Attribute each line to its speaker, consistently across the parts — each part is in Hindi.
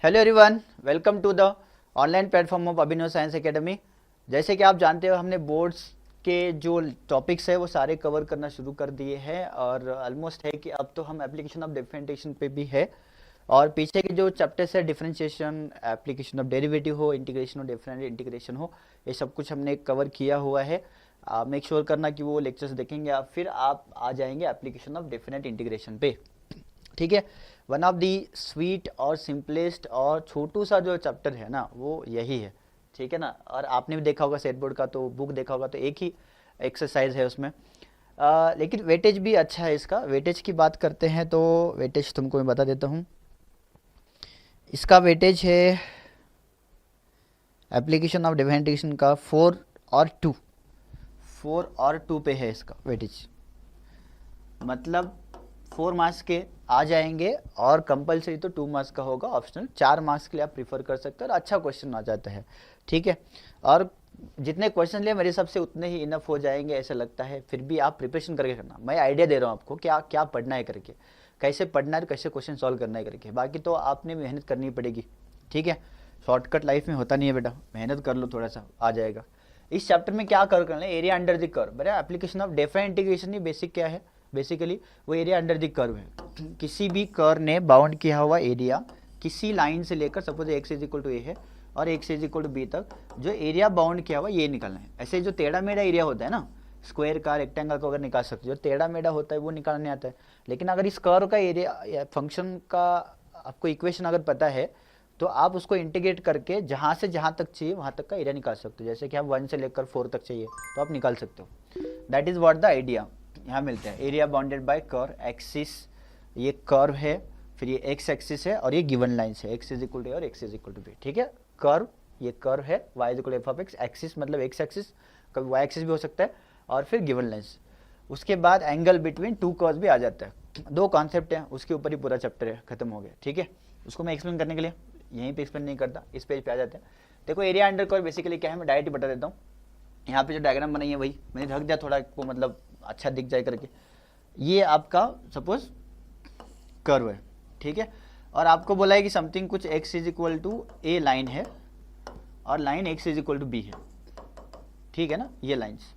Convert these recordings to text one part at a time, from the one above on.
Speaker 1: Hello everyone, welcome to the online platform of Abhinav science academy. जैसे कि आप जानते हो, हमने बोर्ड्स के जो टॉपिक्स है वो सारे कवर करना शुरू कर दिए हैं और ऑलमोस्ट है कि अब तो हम एप्लीकेशन ऑफ डिफरेंशिएशन पे भी है। और पीछे के जो चैप्टर्स है, डिफरेंशिएशन, एप्लीकेशन ऑफ डेरिवेटिव हो, इंटीग्रेशन ऑफ डिफरेंट इंटीग्रेशन हो, ये सब कुछ हमने कवर किया हुआ है। मेक श्योर करना कि वो लेक्चर्स देखेंगे या फिर आप आ जाएंगे एप्लीकेशन ऑफ डिफरेंट इंटीग्रेशन पे। ठीक है, वन ऑफ दी स्वीट और सिंपलेस्ट और छोटू सा जो चैप्टर है ना वो यही है। ठीक है ना, और आपने भी देखा होगा सेट बोर्ड का, तो बुक देखा होगा तो एक ही एक्सरसाइज है उसमें। लेकिन वेटेज भी अच्छा है इसका। वेटेज की बात करते हैं तो वेटेज तुमको मैं बता देता हूँ। इसका वेटेज है एप्लीकेशन ऑफ डिफरेंशिएशन का 4 और 2 पे है इसका वेटेज। मतलब 4 मार्क्स के आ जाएंगे और कंपलसरी तो 2 मार्क्स का होगा, ऑप्शनल 4 मार्क्स के लिए आप प्रीफर कर सकते हो और अच्छा क्वेश्चन आ जाता है। ठीक है, और जितने क्वेश्चन लिए मेरे हिसाब से उतने ही इनफ हो जाएंगे ऐसा लगता है। फिर भी आप प्रिपरेशन करके करना, मैं आइडिया दे रहा हूँ आपको क्या क्या पढ़ना है करके, कैसे पढ़ना है, कैसे क्वेश्चन सॉल्व करना है करके। बाकी तो आपने मेहनत करनी पड़ेगी। ठीक है, शॉर्टकट लाइफ में होता नहीं है बेटा, मेहनत कर लो थोड़ा सा आ जाएगा। इस चैप्टर में क्या कर करना है, एरिया अंडर द कर्व। बेटा एप्लीकेशन ऑफ डिफरेंट इंटीग्रेशन, ये बेसिक क्या है, बेसिकली वो एरिया अंडर द कर्व है। किसी भी कर्व ने बाउंड किया हुआ एरिया किसी लाइन से लेकर, suppose x is equal to a है और x is equal to b तक जो एरिया बाउंड किया हुआ ये निकालना है। ऐसे जो टेढ़ा मेढ़ा एरिया होता है ना, स्क्वायर का, रेक्टेंगल का अगर निकाल सकते हो, जो टेढ़ा मेढ़ा होता है वो निकालने आता है। लेकिन अगर इस कर्व का एरिया फंक्शन का आपको इक्वेशन अगर पता है तो आप उसको इंटीग्रेट करके जहाँ से जहाँ तक चाहिए वहाँ तक का एरिया निकाल सकते हो। जैसे कि आप 1 से लेकर 4 तक चाहिए तो आप निकाल सकते हो। That is what the idea यहाँ मिलता है। Area bounded by curve axis, ये कर्व है, फिर ये एक्स एक्सिस है और ये गिवन लाइन्स है, एक्स इज इक्वल टू और x is equal to b. ठीक है, कर्व, ये कर्व है, y is equal to f of x, axis मतलब एक्स एक्सिस, कभी वाई एक्सिस भी हो सकता है, और फिर गिवन लाइन्स। उसके बाद एंगल बिटवीन 2 कर्व्स भी आ जाता है। 2 कॉन्सेप्ट है, उसके ऊपर ही पूरा चैप्टर है, खत्म हो गया। ठीक है, उसको मैं एक्सप्लेन करने के लिए यहीं पे एक्सप्लेन नहीं करता, इस पेज पे आ जाते हैं। देखो एरिया अंडर कर्व बेसिकली क्या है, मैं डायरेक्ट बता देता हूँ। यहाँ पे जो डायग्राम बनाई है वही मैंने रख दिया थोड़ा को, मतलब अच्छा दिख जाए करके। ये आपका सपोज कर्व है, ठीक है, और आपको बोला है कि समथिंग कुछ x is equal to a line है और line x is equal to b है। ठीक है ना, ये लाइन्स,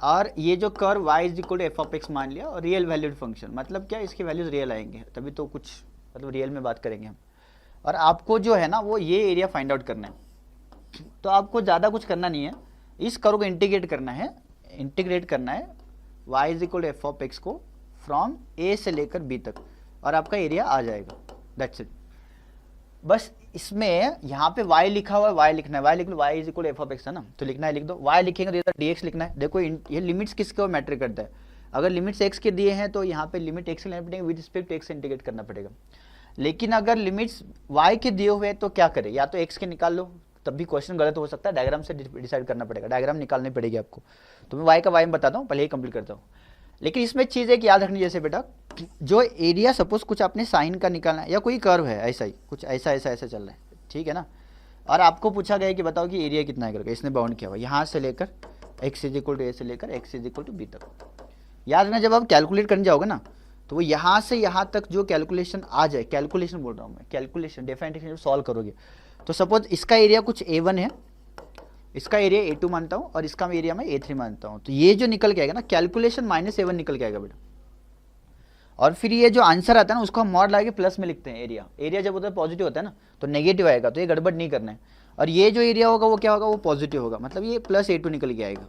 Speaker 1: और ये जो curve y is equal to f of x मान लिया और रियल वैल्यूड फंक्शन, मतलब क्या, इसके वैल्यूज रियल आएंगे तभी तो कुछ मतलब रियल में बात करेंगे हम। और आपको जो है ना वो ये एरिया फाइंड आउट करना है। तो आपको ज़्यादा कुछ करना नहीं है, इस कर्व को इंटीग्रेट करना है, y is equal to f of x को फ्रॉम a से लेकर b तक, और आपका एरिया आ जाएगा। That's it. बस इसमें यहाँ पे y लिखा हुआ है, y लिखना है, y लिख लो, y is equal to f of x है ना, तो लिखना है, लिख दो। y लिखेंगे तो dx लिखना है। देखो ये लिमिट्स किसके ऊपर मैटर करता है। अगर लिमिट्स x के दिए हैं तो यहाँ पे लिमिट x के लेना पड़ेगा, with respect to x integrate करना पड़ेगा। लेकिन अगर लिमिट्स y के दिए हुए हैं तो क्या करें, या तो x के निकाल लो, तब भी क्वेश्चन गलत हो सकता है, डायग्राम से डिसाइड करना पड़ेगा, डायग्राम निकालनी पड़ेगी आपको। तो मैं y का y में बताता हूँ, पहले ही कंप्लीट करता हूँ। लेकिन इसमें चीज़ एक याद रखनी, जैसे बेटा जो एरिया सपोज कुछ आपने साइन का निकालना है या कोई कर्व है ऐसा ही कुछ ऐसा ऐसा ऐसा चल रहा है, ठीक है ना, और आपको पूछा गया कि बताओ कि एरिया कितना है करके, इसने बाउंड किया हुआ यहाँ से लेकर x is equal to a से लेकर x is equal to b तक। याद रखना जब आप कैलकुलेट करने जाओगे ना तो वो यहाँ से यहाँ तक जो कैलकुलेशन आ जाए, कैलकुलेशन बोल रहा हूँ मैं, कैलकुलेशन डिफरेंशिएशन जब सॉल्व करोगे तो सपोज इसका एरिया कुछ a1 है, इसका एरिया a2 मानता हूँ और इसका एरिया मैं a3 मानता हूँ, तो ये जो निकल के आएगा ना कैलकुलेशन -a1 निकल के आएगा बेटा। और फिर ये जो आंसर आता है ना उसको हम मॉड लगा के प्लस में लिखते हैं। एरिया जब होता है पॉजिटिव होता है ना तो नेगेटिव आएगा, तो ये गड़बड़ नहीं करना है। और ये जो एरिया होगा वो क्या होगा, वो पॉजिटिव होगा, मतलब ये +a2 निकल के आएगा।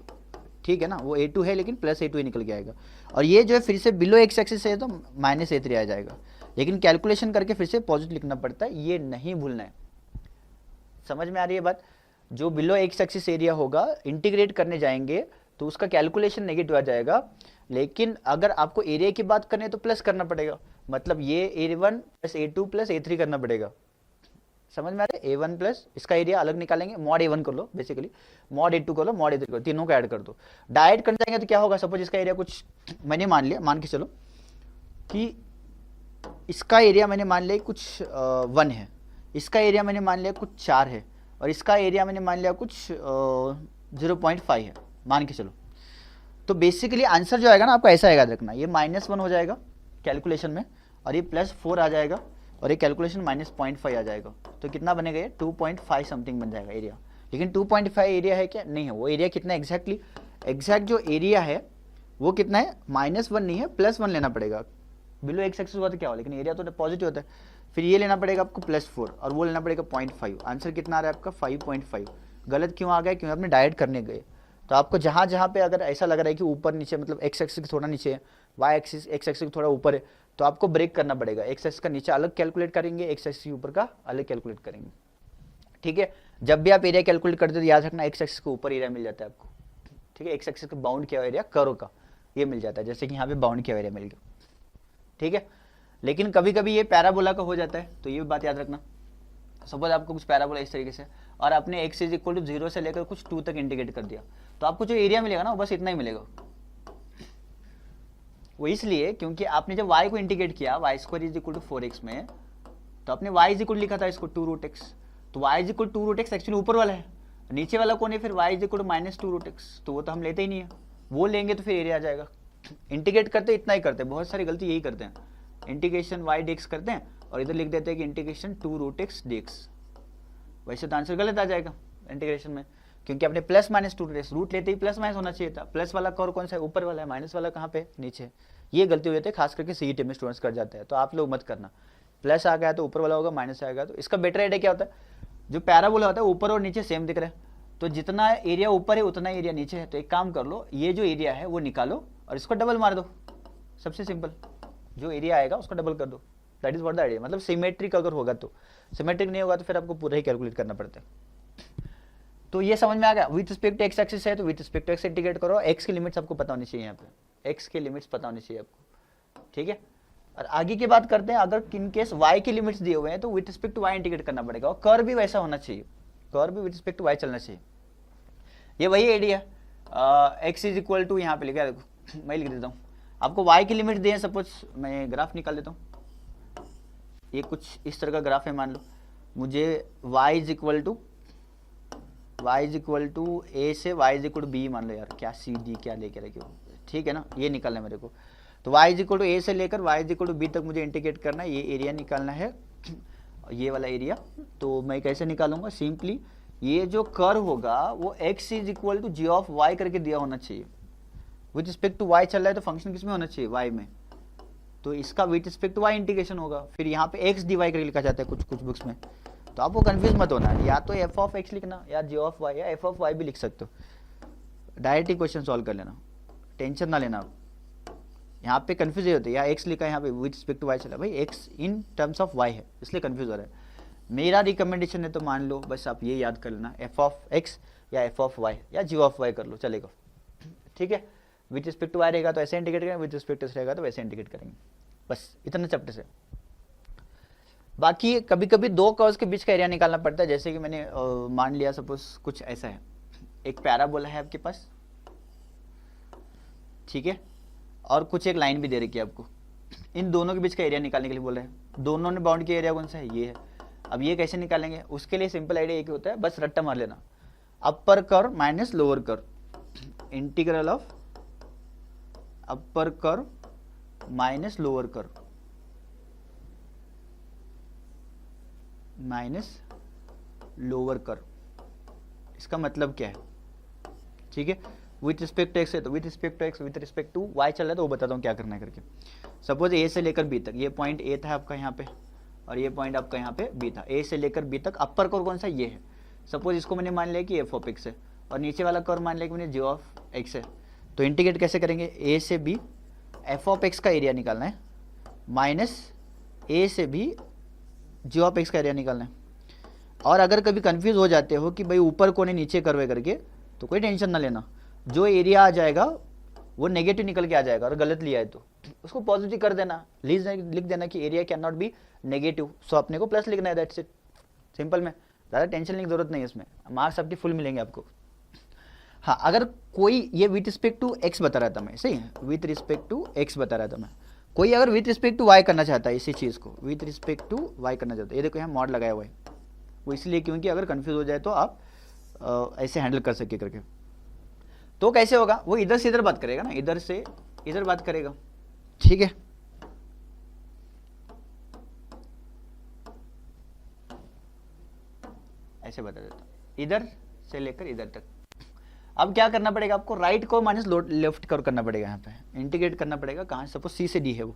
Speaker 1: ठीक है ना, वो a2 है लेकिन +a2 ही निकल के आएगा। और ये जो है फिर से बिलो एक्स एक्सिस है तो -a3 आ जाएगा, लेकिन कैलकुलेशन करके फिर से पॉजिटिव लिखना पड़ता है, ये नहीं भूलना है। समझ में आ रही है बात। जो बिलो एक्स एक्सिस एरिया होगा इंटीग्रेट करने जाएंगे तो उसका कैलकुलेशन नेगेटिव आ जाएगा, लेकिन अगर आपको एरिया की बात करनी है तो प्लस करना पड़ेगा, मतलब ये a1 + a2 + a3 करना पड़ेगा। समझ में आ रहा है, a1 प्लस इसका एरिया अलग निकालेंगे, मॉड a1 कर लो, बेसिकली मॉड a2 कर लो, मॉड a3 कर लो, तीनों को ऐड कर दो। डायरेक्ट करने जाएंगे तो क्या होगा, सपोज इसका एरिया कुछ मैंने मान लिया, मान के चलो कि इसका एरिया मैंने मान लिया कुछ 1 है, इसका एरिया मैंने मान लिया कुछ 4 है, और इसका एरिया मैंने मान लिया कुछ 0.5 है, मान के चलो। तो बेसिकली आंसर जो आएगा ना आपका ऐसा याद रखना, ये -1 हो जाएगा कैलकुलेशन में, और ये +4 आ जाएगा, और ये कैलकुलेशन -0.5 आ जाएगा। तो कितना बनेगा ये 2.5 समथिंग बन जाएगा एरिया। लेकिन 2.5 एरिया है क्या? नहीं है। वो एरिया कितना एग्जैक्टली, एग्जैक्ट जो एरिया है वो कितना है, -1 नहीं है, +1 लेना पड़ेगा। बिलो एक्स एक्सिस हुआ तो क्या हो, लेकिन एरिया तो पॉजिटिव होता है। फिर ये लेना पड़ेगा आपको +4, और वो लेना पड़ेगा 0.5। आंसर कितना आ रहा है आपका 5.5। गलत क्यों आ गया? क्योंकि आपने डायरेक्ट करने गए। तो आपको जहाँ जहाँ पे अगर ऐसा लग रहा है कि ऊपर नीचे, मतलब एक्स एक्सिस थोड़ा नीचे है, वाई एक्सिस एक्स एक्सिस थोड़ा ऊपर है, तो आपको ब्रेक करना पड़ेगा। एक्स एक्सिस का नीचे अलग कैलकुलेट करेंगे, एक्स एक्सिस ऊपर का अलग कैलकुलेट करेंगे। ठीक है, जब भी आप एरिया कैलकुलेट करते हो तो याद रखना एक्स एक्सिस के ऊपर एरिया मिल जाता है आपको। ठीक है, एक्स एक्सिस का बाउंड किया हुआ एरिया कर्व का ये मिल जाता है, जैसे कि यहाँ पे बाउंड किया हुआ एरिया मिल गया। ठीक है, लेकिन कभी कभी ये पैराबोला का हो जाता है, तो ये भी बात याद रखना। सपोज आपको कुछ पैराबोला इस तरीके से, और आपने एक्स इज इक्वल टू 0 से लेकर कुछ 2 तक इंडिकेट कर दिया, तो आपको जो एरिया मिलेगा ना वो बस इतना ही मिलेगा। वो इसलिए क्योंकि आपने जब y को इंडिकेट किया, y² is equal to 4x में, तो आपने y इज इक्वल लिखा था इसको 2√x, तो y is equal 2√x actually ऊपर वाला है, नीचे वाला कौन है फिर y is equal to -2√x, तो वो तो हम लेते ही नहीं है, वो लेंगे तो फिर एरिया आ जाएगा। इंटीग्रेट करते इतना ही करते हैं, बहुत सारी गलती यही करते हैं, इंटीग्रेशन y dx करते हैं और इधर लिख देते हैं कि इंटीग्रेशन 2√x dx। वैसे तो आंसर गलत आ जाएगा इंटीग्रेशन में, क्योंकि आपने +-2√x रूट लेते ही प्लस माइनस होना चाहिए था। प्लस वाला कर्व कौन सा है? ऊपर वाला है, माइनस वाला कहाँ पे? नीचे। ये गलती हो जाती है, खास करके सीईटी में स्टूडेंट्स कर जाते हैं, तो आप लोग मत करना। प्लस आ गया तो ऊपर वाला होगा, माइनस आएगा तो इसका बेटर आइडिया क्या होता है, जो पैराबोला होता है ऊपर और नीचे सेम दिख रहा है, तो जितना एरिया ऊपर है उतना एरिया नीचे है, तो एक काम कर लो, ये जो एरिया है वो निकालो और इसको डबल मार दो। सबसे सिंपल, जो एरिया आएगा उसको डबल कर दो, that is what the idea. मतलब सिमेट्रिक अगर होगा तो, सिमेट्रिक नहीं होगा तो फिर आपको पूरा ही कैलकुलेट करना पड़ता है। तो ये समझ में आ गया। With respect to x axis है तो with respect to x integrate करो, एक्स की लिमिट्स आपको पता होनी चाहिए, यहाँ पे एक्स की लिमिट्स पता होनी चाहिए आपको। ठीक है, और आगे की बात करते हैं, अगर इन केस वाई की लिमिट्स दिए हुए हैं तो with respect to y integrate करना पड़ेगा, और कर्व भी वैसा होना चाहिए, कर्व भी विथ रिस्पेक्ट टू वाई चलना चाहिए। ये वही idea, x is equal to, यहाँ पे लिखा देखो, मैं लिख देता हूँ आपको, वाई की लिमिट दिए, सपोज मैं ग्राफ निकाल देता हूँ, ये कुछ इस तरह का ग्राफ है, मान लो मुझे y is equal to a से y is equal to b, मान लो यार क्या सी डी क्या लेके रखे हो, ठीक है ना, ये निकालना है मेरे को। तो y is equal to a से लेकर y is equal to b तक मुझे इंटीग्रेट करना है, ये एरिया निकालना है, ये वाला एरिया। तो मैं कैसे निकालूंगा, सिंपली ये जो कर्व होगा वो x is equal to g of y करके दिया होना चाहिए। विथ रिस्पेक्ट टू y चल रहा है तो फंक्शन किस में होना चाहिए, y में, तो इसका with respect to y integration होगा। फिर यहाँ पे x dy करके लिखा जाता है कुछ कुछ बुक्स में, तो आपको कंफ्यूज मत होना, या तो f ऑफ x लिखना या g ऑफ y या f ऑफ y भी लिख सकते हो, डायरेक्ट ही क्वेश्चन सॉल्व कर लेना, टेंशन ना लेना। यहाँ पे कंफ्यूज होते हैं, या x लिखा है यहाँ पे विथ रिस्पेक्ट टू y चला, भाई x in terms of y है इसलिए कंफ्यूज हो रहा है। मेरा रिकमेंडेशन है तो मान लो बस आप ये याद कर लेना, f ऑफ x या f ऑफ y या g ऑफ y कर लो, चलेगा। ठीक है, विथ रिस्पेक्ट टू y रहेगा तो ऐसे इंटीग्रेट करेंगे, विथ रिस्पेक्ट टू रहेगा तो वैसे इंटीग्रेट करेंगे, बस इतना चैप्टर से। बाकी कभी कभी दो कर्व्स के बीच का एरिया निकालना पड़ता है, जैसे कि मैंने मान लिया सपोज कुछ ऐसा है, एक पैराबोला है आपके पास, ठीक है, और कुछ एक लाइन भी दे रखी है आपको, इन दोनों के बीच का एरिया निकालने के लिए बोल रहे हैं। दोनों ने बाउंड किया एरिया कौन सा है, ये है। अब ये कैसे निकालेंगे, उसके लिए सिंपल आइडिया एक ही होता है, बस रट्टा मार लेना, upper curve minus lower curve, integral of upper curve minus lower curve minus lower curve. इसका मतलब क्या है, ठीक है, विथ रिस्पेक्ट टू एक्स है तो with respect to x, with respect to y चल रहा है तो वो बताता हूँ क्या करना है करके। सपोज ए से लेकर बी तक, ये पॉइंट ए था आपका यहाँ पे और ये पॉइंट आपका यहाँ पे बी था, ए से लेकर बी तक अपर कर्व कौन सा, ये है। सपोज इसको मैंने मान लिया कि एफ ऑफ एक्स है और नीचे वाला कर्व मान लिया कि मैंने जी ऑफ एक्स है, तो इंटीग्रेट कैसे करेंगे, ए से बी एफ ऑफ एक्स का एरिया निकालना है माइनस ए से बी जी ऑफ एक्स का एरिया निकालना है। और अगर कभी कंफ्यूज हो जाते हो कि भाई ऊपर कोने नीचे कर्व करके, तो कोई टेंशन ना लेना, जो एरिया आ जाएगा वो नेगेटिव निकल के आ जाएगा, और गलत लिया है तो उसको पॉजिटिव कर देना, लिख देना कि area can not be negative, so अपने को प्लस लिखना है, दैट्स इट, सिंपल में, ज़्यादा टेंशन लेने की जरूरत नहीं है इसमें, मार्क्स आपके फुल मिलेंगे आपको। हाँ, अगर कोई ये विथ रिस्पेक्ट टू एक्स बता रहा था मैं, सही है, विथ रिस्पेक्ट टू एक्स बता रहा था मैं, कोई अगर विथ रिस्पेक्ट टू वाई करना चाहता है, इसी चीज़ को विथ रिस्पेक्ट टू वाई करना चाहता है, ये देखो यहाँ मॉड लगाया हुआ है, वो इसलिए क्योंकि अगर कंफ्यूज हो जाए तो आप ऐसे हैंडल कर सके करके। तो कैसे होगा, वो इधर से इधर बात करेगा ना, इधर से इधर बात करेगा, ठीक है। ऐसे बता देता हूं, इधर से लेकर इधर तक। अब क्या करना पड़ेगा आपको, राइट को माइनस लेफ्ट कर करना पड़ेगा, यहाँ पे इंटीग्रेट करना पड़ेगा। कहाँ, सपोज सी से डी है, वो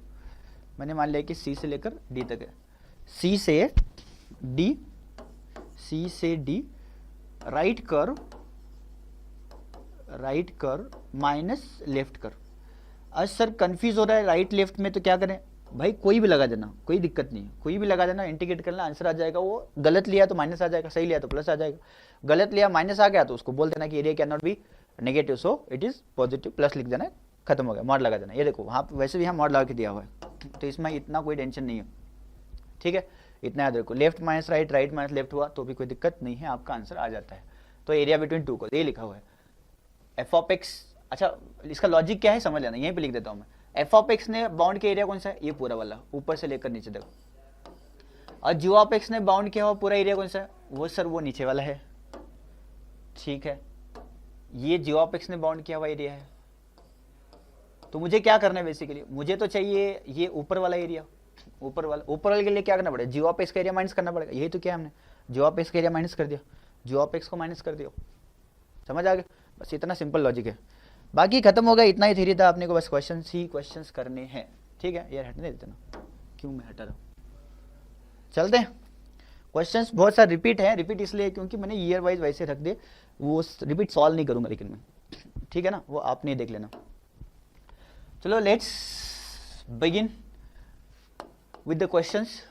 Speaker 1: मैंने मान लिया कि सी से लेकर डी तक है, सी से डी, सी से डी, राइट कर माइनस लेफ्ट कर। आज सर कंफ्यूज हो रहा है राइट लेफ्ट में, तो क्या करें भाई, कोई भी लगा देना, कोई दिक्कत नहीं है, कोई भी लगा देना, इंटीग्रेट करना, आंसर आ जाएगा। वो गलत लिया तो माइनस आ जाएगा, सही लिया तो प्लस आ जाएगा। गलत लिया माइनस आ गया तो उसको बोल देना कि area can not be negative, so it is positive, plus लिख देना, खत्म हो गया, मॉड लगा देना। ये देखो वहाँ वैसे भी यहाँ मॉड लगा के दिया हुआ है, तो इसमें इतना कोई टेंशन नहीं है, ठीक है। इतना याद रखो, left minus right, right minus left हुआ तो भी कोई दिक्कत नहीं है, आपका आंसर आ जाता है। तो एरिया बिटवीन टू को ये लिखा हुआ है एफ ऑफ एक्स। अच्छा, इसका लॉजिक क्या है समझ लेना, यहीं पे लिख देता हूँ मैं। एफ ऑफ एक्स ने बाउंड किया एरिया कौन सा है, ये पूरा वाला, ऊपर से लेकर नीचे तक। और जी ऑफ एक्स ने बाउंड किया हुआ पूरा एरिया कौन सा है, वो सर वो नीचे वाला है, ठीक है। ये जी ऑफ एक्स ने बाउंड किया हुआ एरिया है। तो मुझे क्या करना है बेसिकली, मुझे तो चाहिए ये ऊपर वाला एरिया, ऊपर वाले के लिए क्या करना पड़ेगा, जी ऑफ एक्स का एरिया माइनस करना पड़ेगा। यही तो क्या हमने जी ऑफ एक्स का एरिया माइनस कर दिया, जी ऑफ एक्स को माइनस कर दिया, समझ आ गया। बस इतना सिंपल लॉजिक है, बाकी खत्म हो गया। इतना ही थ्योरी था, अपने को बस क्वेश्चंस ही क्वेश्चंस करने हैं, ठीक है। यार हटने देते ना, क्यों मैं हटा रहा हूँ, चलते हैं। क्वेश्चंस बहुत सारे रिपीट है, रिपीट इसलिए क्योंकि मैंने ईयर वाइज वैसे रख दे, वो रिपीट सॉल्व नहीं करूंगा लेकिन मैं, ठीक है ना, वो आप नहीं देख लेना। चलो let's begin with the questions.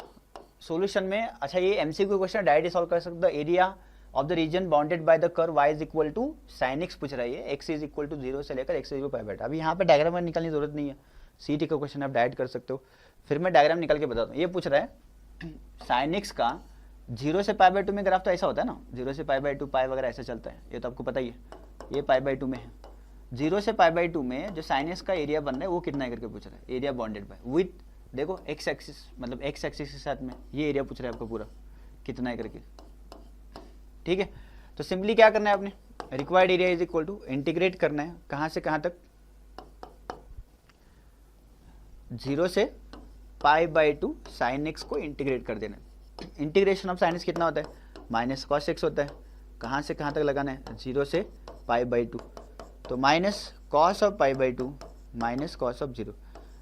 Speaker 1: Solution में, अच्छा ये एमसीक्यू क्वेश्चन डायरेक्टली सॉल्व कर सकते हो। Area of the region bounded by the curve y is equal to sin x पूछ रहा है, x इज इक्वल टू 0 से लेकर x इज पाई। अभी यहाँ पे डायग्राम निकालने की जरूरत नहीं है, सीटी का क्वेश्चन आप डायरेक्ट कर सकते हो। फिर मैं डायग्राम निकाल के बताता हूँ। ये पूछ रहा है sin x का 0 से पाई बाई 2 में ग्राफ तो ऐसा होता है ना, 0 से पाई बाई 2 पाई वगैरह ऐसा चलता है, ये तो आपको पता ही है। ये पाई बाई 2 में है, 0 से पाई बाई 2 में जो sin x का एरिया बन रहा है वो कितना है करके पूछ रहा है। एरिया बाउंडेड बाय विथ, देखो x एक्सिस, मतलब x एक्सिस के साथ में ये एरिया पूछ रहा है आपको पूरा कितना है करके, ठीक है। तो सिंपली क्या करना है आपने, required area is equal to integrate करना है, कहां से कहां तक, 0 से पाई बाई 2 साइन एक्स को इंटीग्रेट कर देना है। इंटीग्रेशन ऑफ साइन एक्स कितना होता है, माइनस कॉस एक्स होता है। कहां से कहां तक लगाना है, 0 से पाई बाई 2, तो minus cos of pi by 2 minus cos of 0।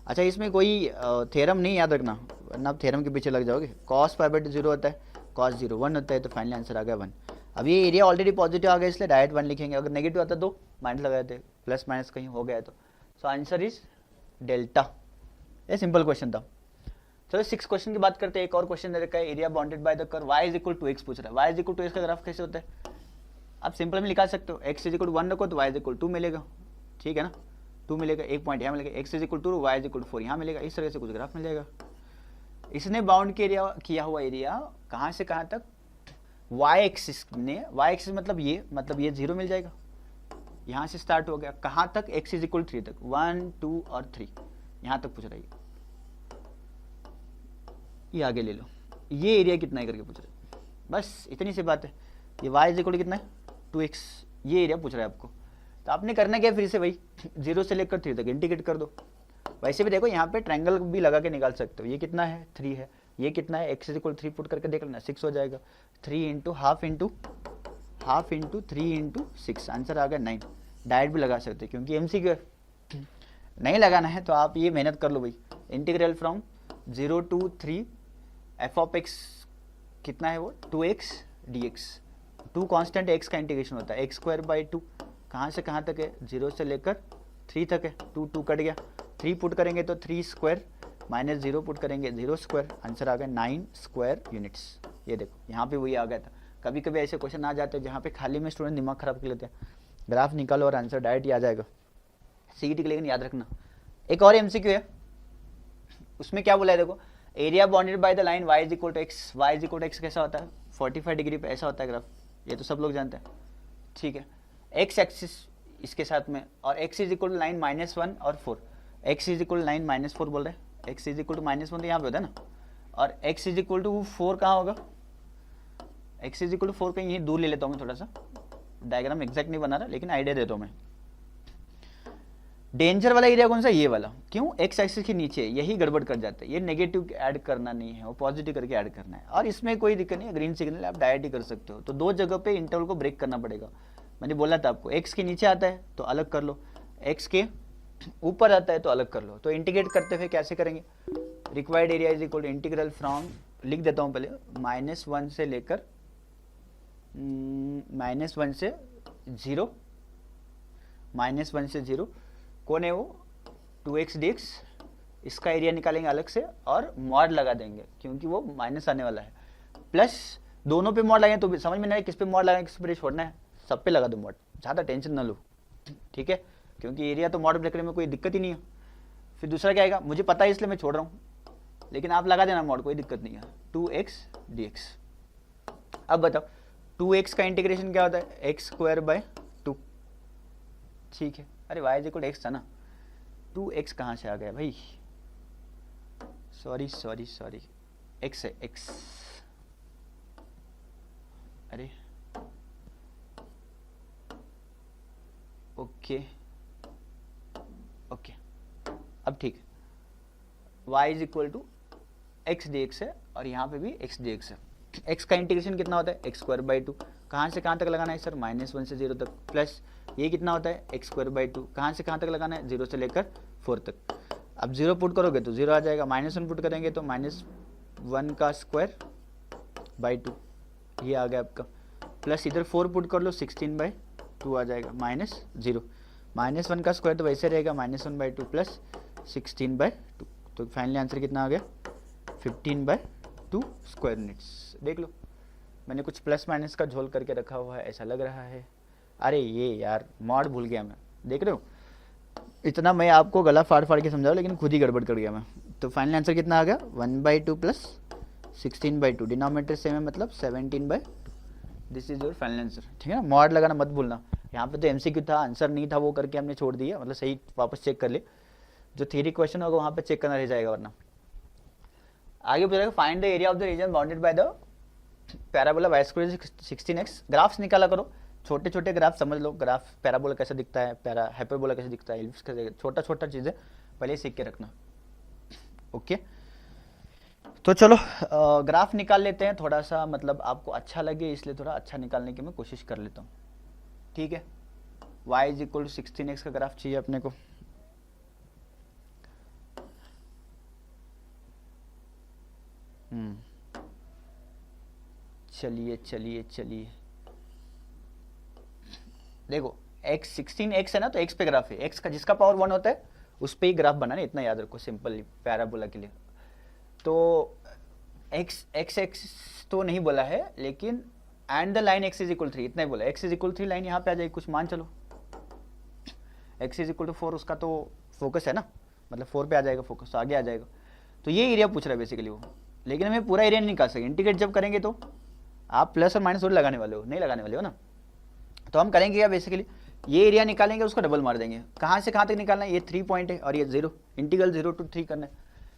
Speaker 1: अच्छा, इसमें कोई थ्योरम नहीं याद रखना, वरना आप थ्योरम के पीछे लग जाओगे। कॉस पाई बाई 2 0 होता है, कॉस 0 1 होता है, तो फाइनल आंसर आ गया 1। अब ये एरिया ऑलरेडी पॉजिटिव आ गया इसलिए डायरेक्ट 1 लिखेंगे, अगर नेगेटिव आता तो माइनस लगा देते, प्लस माइनस कहीं हो गया तो। So answer is delta. ये सिंपल क्वेश्चन था। चलो 6 क्वेश्चन की बात करते हैं। एक और क्वेश्चन दे रखा है, area bounded by the curve y is equal to x पूछ रहा है। y is equal to x का ग्राफ कैसे होता है, आप सिंपल में निकाल सकते हो। x इज इक्वल टू 1 रखो तो y इज इक्वल टू 2 मिलेगा, ठीक है ना, 2 मिलेगा, एक पॉइंट यहाँ मिलेगा। x is equal to y is equal to 4 यहाँ मिलेगा, इस तरह से कुछ ग्राफ मिल जाएगा। इसने बाउंड किया हुआ एरिया कहाँ से कहाँ तक, y एक्सिस ने, y एक्सिस मतलब ये 0 मिल जाएगा, यहाँ से स्टार्ट हो गया, कहाँ तक, x इज इक्वल 3 तक, 1 2 और 3 यहाँ तक पूछ रहा है। ये आगे ले लो, ये एरिया कितना है करके पूछ रहा है, बस इतनी सी बात है। ये y इज इक्वल कितना है 2x, ये एरिया पूछ रहा है आपको। तो आपने करना क्या, फिर से वही 0 से लेकर 3 तक इंटीग्रेट कर दो। वैसे भी देखो यहाँ पे ट्रायंगल भी लगा के निकाल सकते हो। ये कितना है 3 है, ये कितना है x इज इक्वल 3 पुट करके देख लेना, 6 हो जाएगा। 3 into half into 3 into 6, answer आ गया 9। डायरेक्ट भी लगा सकते हो क्योंकि MCQ नहीं लगाना है तो आप ये मेहनत कर लो भाई। Integral from 0 to 3 F of x कितना है वो 2x dx, 2 कांस्टेंट x का इंटीग्रेशन होता है, x² बाई 2 कहाँ से कहाँ तक है, 0 से लेकर 3 तक है। 2 2 कट गया, 3 पुट करेंगे तो 3 स्क्वायर माइनस 0 पुट करेंगे 0 स्क्वायर, आंसर आ गया 9 स्क्वायर यूनिट्स। ये देखो यहाँ पे वही आ गया था। कभी कभी ऐसे क्वेश्चन आ जाते हैं जहाँ पे खाली में स्टूडेंट दिमाग खराब कर लेते हैं। ग्राफ निकालो और आंसर डायरेक्ट ही आ जाएगा सीईटी के, लेकिन याद रखना। एक और MCQ है, उसमें क्या बोला है देखो, area bounded by the line y is equal to x. y is equal to x कैसा होता है 45 डिग्री पे ऐसा होता है ग्राफ, ये तो सब लोग जानते हैं, ठीक है। x एक्सिस इसके साथ में, और x is equal to line -1 और 4, x is equal to line -4 बोल रहे हैं, x इज इक्वल टू -1 तो यहाँ पे होता है ना, और x इज इक्वल टू 4 कहाँ होगा, x इज इक्वल टू 4 कहीं यही दूर ले लेता हूँ मैं, थोड़ा सा डायग्राम एग्जैक्ट नहीं बना रहा लेकिन आइडिया देता हूँ मैं। डेंजर वाला एरिया कौन सा, ये वाला, क्यों, एक्स एक्सिस के नीचे, यही गड़बड़ कर जाता है। ये नेगेटिव ऐड करना नहीं है, वो पॉजिटिव करके ऐड करना है, और इसमें कोई दिक्कत नहीं है, ग्रीन सिग्नल आप डायरेक्ट ही कर सकते हो। तो दो जगह पे इंटरवल को ब्रेक करना पड़ेगा। मैंने बोला था आपको, एक्स के नीचे आता है तो अलग कर लो, एक्स के ऊपर आता है तो अलग कर लो। तो इंटीग्रेट करते हुए कैसे करेंगे, required area is equal to integral from, लिख देता हूँ पहले, -1 से लेकर -1 से 0, -1 से 0 कौन है वो, 2x dx, इसका एरिया निकालेंगे अलग से और मॉड लगा देंगे क्योंकि वो माइनस आने वाला है, प्लस दोनों पे मॉड लगाएं तो समझ में नहीं आए किस पे मॉड लगाएं किस पे छोड़ना है, सब पे लगा दो मॉड, ज़्यादा टेंशन ना लो, ठीक है, क्योंकि एरिया तो मॉड ब्रेक में कोई दिक्कत ही नहीं है। फिर दूसरा क्या आएगा, मुझे पता है इसलिए मैं छोड़ रहा हूँ, लेकिन आप लगा देना मॉड, कोई दिक्कत नहीं है, 2x dx। अब बताओ 2x का इंटीग्रेशन क्या होता है, x²/2, ठीक है। अरे y इक्वल x था ना, 2x कहाँ से आ गया भाई, सॉरी, x है x, अरे ओके, अब ठीक है, y is equal to x dx है और यहाँ पे भी x dx है। x का इंटीग्रेशन कितना होता है, x²/2, कहाँ से कहाँ तक लगाना है सर, -1 से 0 तक, प्लस ये कितना होता है x²/2, कहाँ से कहाँ तक लगाना है, 0 से लेकर 4 तक। अब 0 पुट करोगे तो 0 आ जाएगा, -1 पुट करेंगे तो -1 का स्क्वायर/2, ये आ गया आपका, प्लस इधर 4 पुट कर लो, 16/2 आ जाएगा, -0, -1 का स्क्वायर तो वैसे रहेगा, -1/2 प्लस 16/2, तो फाइनली आंसर कितना आ गया, 15/2 स्क्वायर यूनिट्स। देख लो, मैंने कुछ प्लस माइनस का झोल करके रखा हुआ है, ऐसा लग रहा है। अरे ये यार मॉड भूल गया मैं, देख रहे हो, इतना मैं आपको गला फाड़ फाड़ के समझाऊँ लेकिन खुद ही गड़बड़ कर गया मैं। तो फाइनल आंसर कितना आ गया, 1/2 प्लस 16/2, डिनोमिनेटर सेम है मतलब 17/2, this is your final answer, ठीक है ना। मॉड लगाना मत भूलना, यहाँ पे तो एमसीक्यू था, आंसर नहीं था, वो करके हमने छोड़ दिया, मतलब सही वापस चेक कर ले, जो थ्योरी क्वेश्चन होगा वहाँ पे चेक करना रह जाएगा, वरना आगे पूछेगा find the area of the region bounded by the parabola y² 16x। Graphs निकाला करो, छोटे छोटे ग्राफ समझ लो, ग्राफ पैराबोला कैसे दिखता है, हाइपरबोला कैसे दिखता है, एलिप्स कैसे, छोटा छोटा चीज़ें पहले सीख के रखना, ओके। तो चलो ग्राफ निकाल लेते हैं, थोड़ा सा मतलब आपको अच्छा लगे इसलिए थोड़ा अच्छा निकालने की मैं कोशिश कर लेता हूँ, ठीक है। y is equal to 16x का ग्राफ चाहिए अपने को, चलिए देखो x 16x है ना, तो x पे ग्राफ है, x का जिसका पावर 1 होता है उस पे ही ग्राफ बनाना, इतना याद रखो सिंपल पैराबोला के लिए। तो x तो नहीं बोला है, लेकिन and the line x is equal 3 इतना ही बोला, x इज इक्वल 3 लाइन यहाँ पे आ जाएगी, कुछ मान चलो x इज इक्वल टू 4 उसका तो फोकस है ना, मतलब 4 पे आ जाएगा फोकस, तो आगे आ जाएगा। तो ये एरिया पूछ रहा है बेसिकली वो, लेकिन हमें पूरा एरिया नहीं निकाल सके, इंटीग्रेट जब करेंगे तो आप प्लस और माइनस थोड़ी लगाने वाले हो, नहीं लगाने वाले हो ना। तो हम करेंगे क्या, बेसिकली ये एरिया निकालेंगे, उसको डबल मार देंगे, कहाँ से कहाँ तक निकालना है, ये 3 पॉइंट है और ये 0, इंटीग्रल 0 to 3 करना है।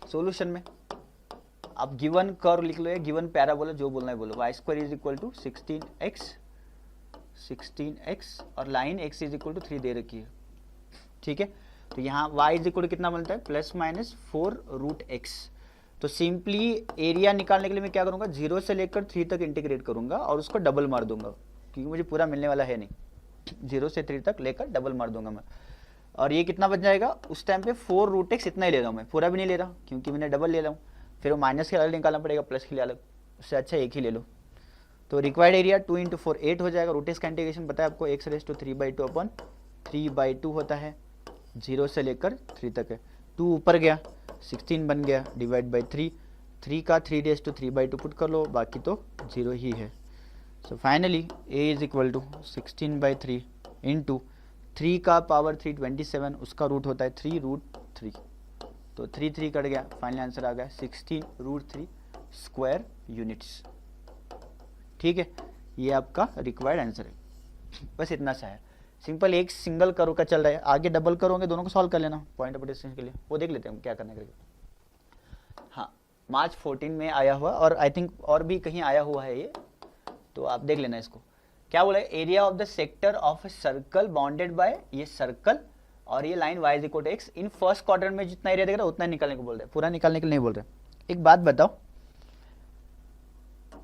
Speaker 1: सोल्यूशन में आप गिवन कर्व लिख लो, गिवन पैराबोला, जो बोलना है बोलो, y² is equal to 16x और line x is equal to 3 दे रखी है, ठीक है। तो यहाँ y इज इक्वल टू कितना बनता है, +-4√x। तो सिंपली एरिया निकालने के लिए मैं क्या करूँगा, 0 से लेकर 3 तक इंटीग्रेट करूँगा और उसको डबल मार दूंगा, क्योंकि मुझे पूरा मिलने वाला है नहीं, 0 से 3 तक लेकर डबल मार दूंगा मैं। और ये कितना बच जाएगा, उस टाइम पे 4√x इतना ही ले रहा हूँ मैं, पूरा भी नहीं ले रहा क्योंकि मैंने डबल ले रहा हूँ, फिर वो माइनस के अलग निकालना पड़ेगा, प्लस के लिए अलग, उससे अच्छा एक ही ले लो। तो रिक्वायर्ड एरिया 2 × 4 8 हो जाएगा। रूट x का इंटीग्रेशन पता है आपको, x⁻²/3/2 होता है, 0 से लेकर 3 तक है, 2 ऊपर गया 16 बन गया, डिवाइड बाई 3 का 3⁻³ पुट कर लो, बाकी तो 0 ही है। So finally a is equal to 16/3 into 3 का पावर 3 27, उसका रूट होता है 3√3, तो 3 कट गया, फाइनल आंसर आ गया 16√3 स्क्वायर यूनिट्स, ठीक है। ये आपका रिक्वायर्ड आंसर है, बस इतना सा है सिंपल, एक सिंगल करो का चल रहा है, आगे डबल करोगे दोनों को सॉल्व कर लेना पॉइंट ऑफ डिस्टेंस के लिए, वो देख लेते हैं क्या करना है। हाँ मार्च 14 में आया हुआ, और आई थिंक और भी कहीं आया हुआ है ये, तो आप देख लेना इसको। क्या बोला है, area of the sector of a circle bounded by ये सर्कल और ये line y is equal to x. In first quadrant में जितना एरिया दिख रहा है उतना निकालने को बोल रहे हैं, पूरा निकालने के लिए नहीं बोल रहे। एक बात बताओ,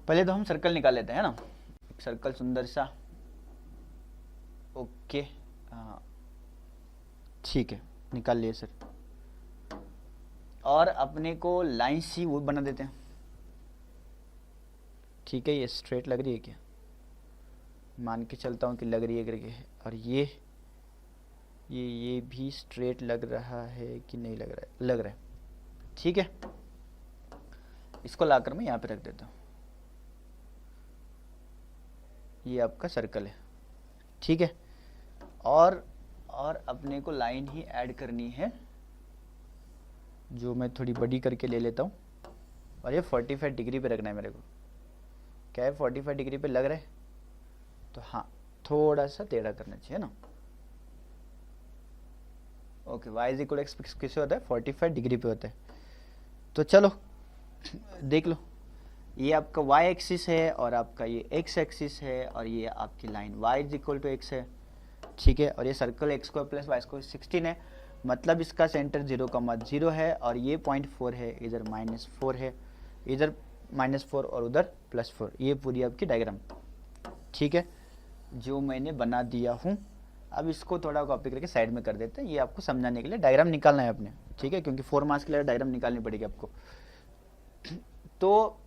Speaker 1: पहले तो हम सर्कल निकाल लेते हैं ना, एक सर्कल सुंदर सा, ओके हाँ ठीक है निकाल लिए सर। और अपने को लाइन सी वो बना देते हैं, ठीक है। ये स्ट्रेट लग रही है क्या, मान के चलता हूँ कि लग रही है करके, और ये भी स्ट्रेट लग रहा है कि नहीं लग रहा है, लग रहा है, ठीक है। इसको लाकर मैं यहाँ पे रख देता हूँ, ये आपका सर्कल है, ठीक है। और अपने को लाइन ही ऐड करनी है, जो मैं थोड़ी बड़ी करके ले लेता हूँ, और ये 45 डिग्री पे रखना है मेरे को। क्या है 45 डिग्री पे लग रहा है, तो हाँ थोड़ा सा टेढ़ा करना चाहिए ना। Okay, y is equal x किससे होता है, 45 डिग्री पे होता है। तो चलो देख लो, ये आपका y एक्सिस है और आपका ये x एक्सिस है, और ये आपकी line y is equal to x है, ठीक है। और ये circle x square plus y square 16 है, मतलब इसका सेंटर 0,0 है, और ये 0.4 है, इधर -4 है, इधर -4 और उधर +4। ये पूरी आपकी डायग्राम, ठीक है, जो मैंने बना दिया हूँ। अब इसको थोड़ा कॉपी करके साइड में कर देते हैं, ये आपको समझाने के लिए डायग्राम निकालना है अपने, ठीक है, क्योंकि 4 मार्क्स के लिए डायग्राम निकालनी पड़ेगी आपको। तो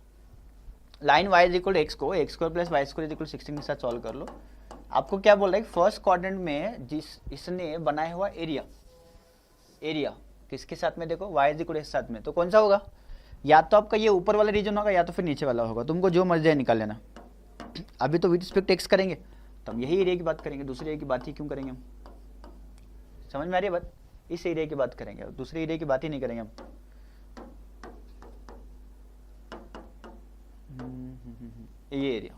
Speaker 1: line y is equal to x को x square plus y square is equal 16 के साथ सॉल्व कर लो। आपको क्या बोल रहा है, फर्स्ट क्वाड्रेंट में जिस इसने बनाया हुआ एरिया किसके साथ में, देखो y is equal to x साथ में, तो कौन सा होगा, या तो आपका ये ऊपर वाला रीजन होगा या तो फिर नीचे वाला होगा, तुमको जो मर्जी है निकाल लेना। अभी तो विद रिस्पेक्ट एक्स करेंगे, तो हम यही एरिया की बात करेंगे, दूसरे एरिया की बात ही क्यों करेंगे हम, समझ में आ रही है बात, इस एरिया की बात करेंगे, दूसरे एरिया की बात ही नहीं करेंगे हम। ये एरिया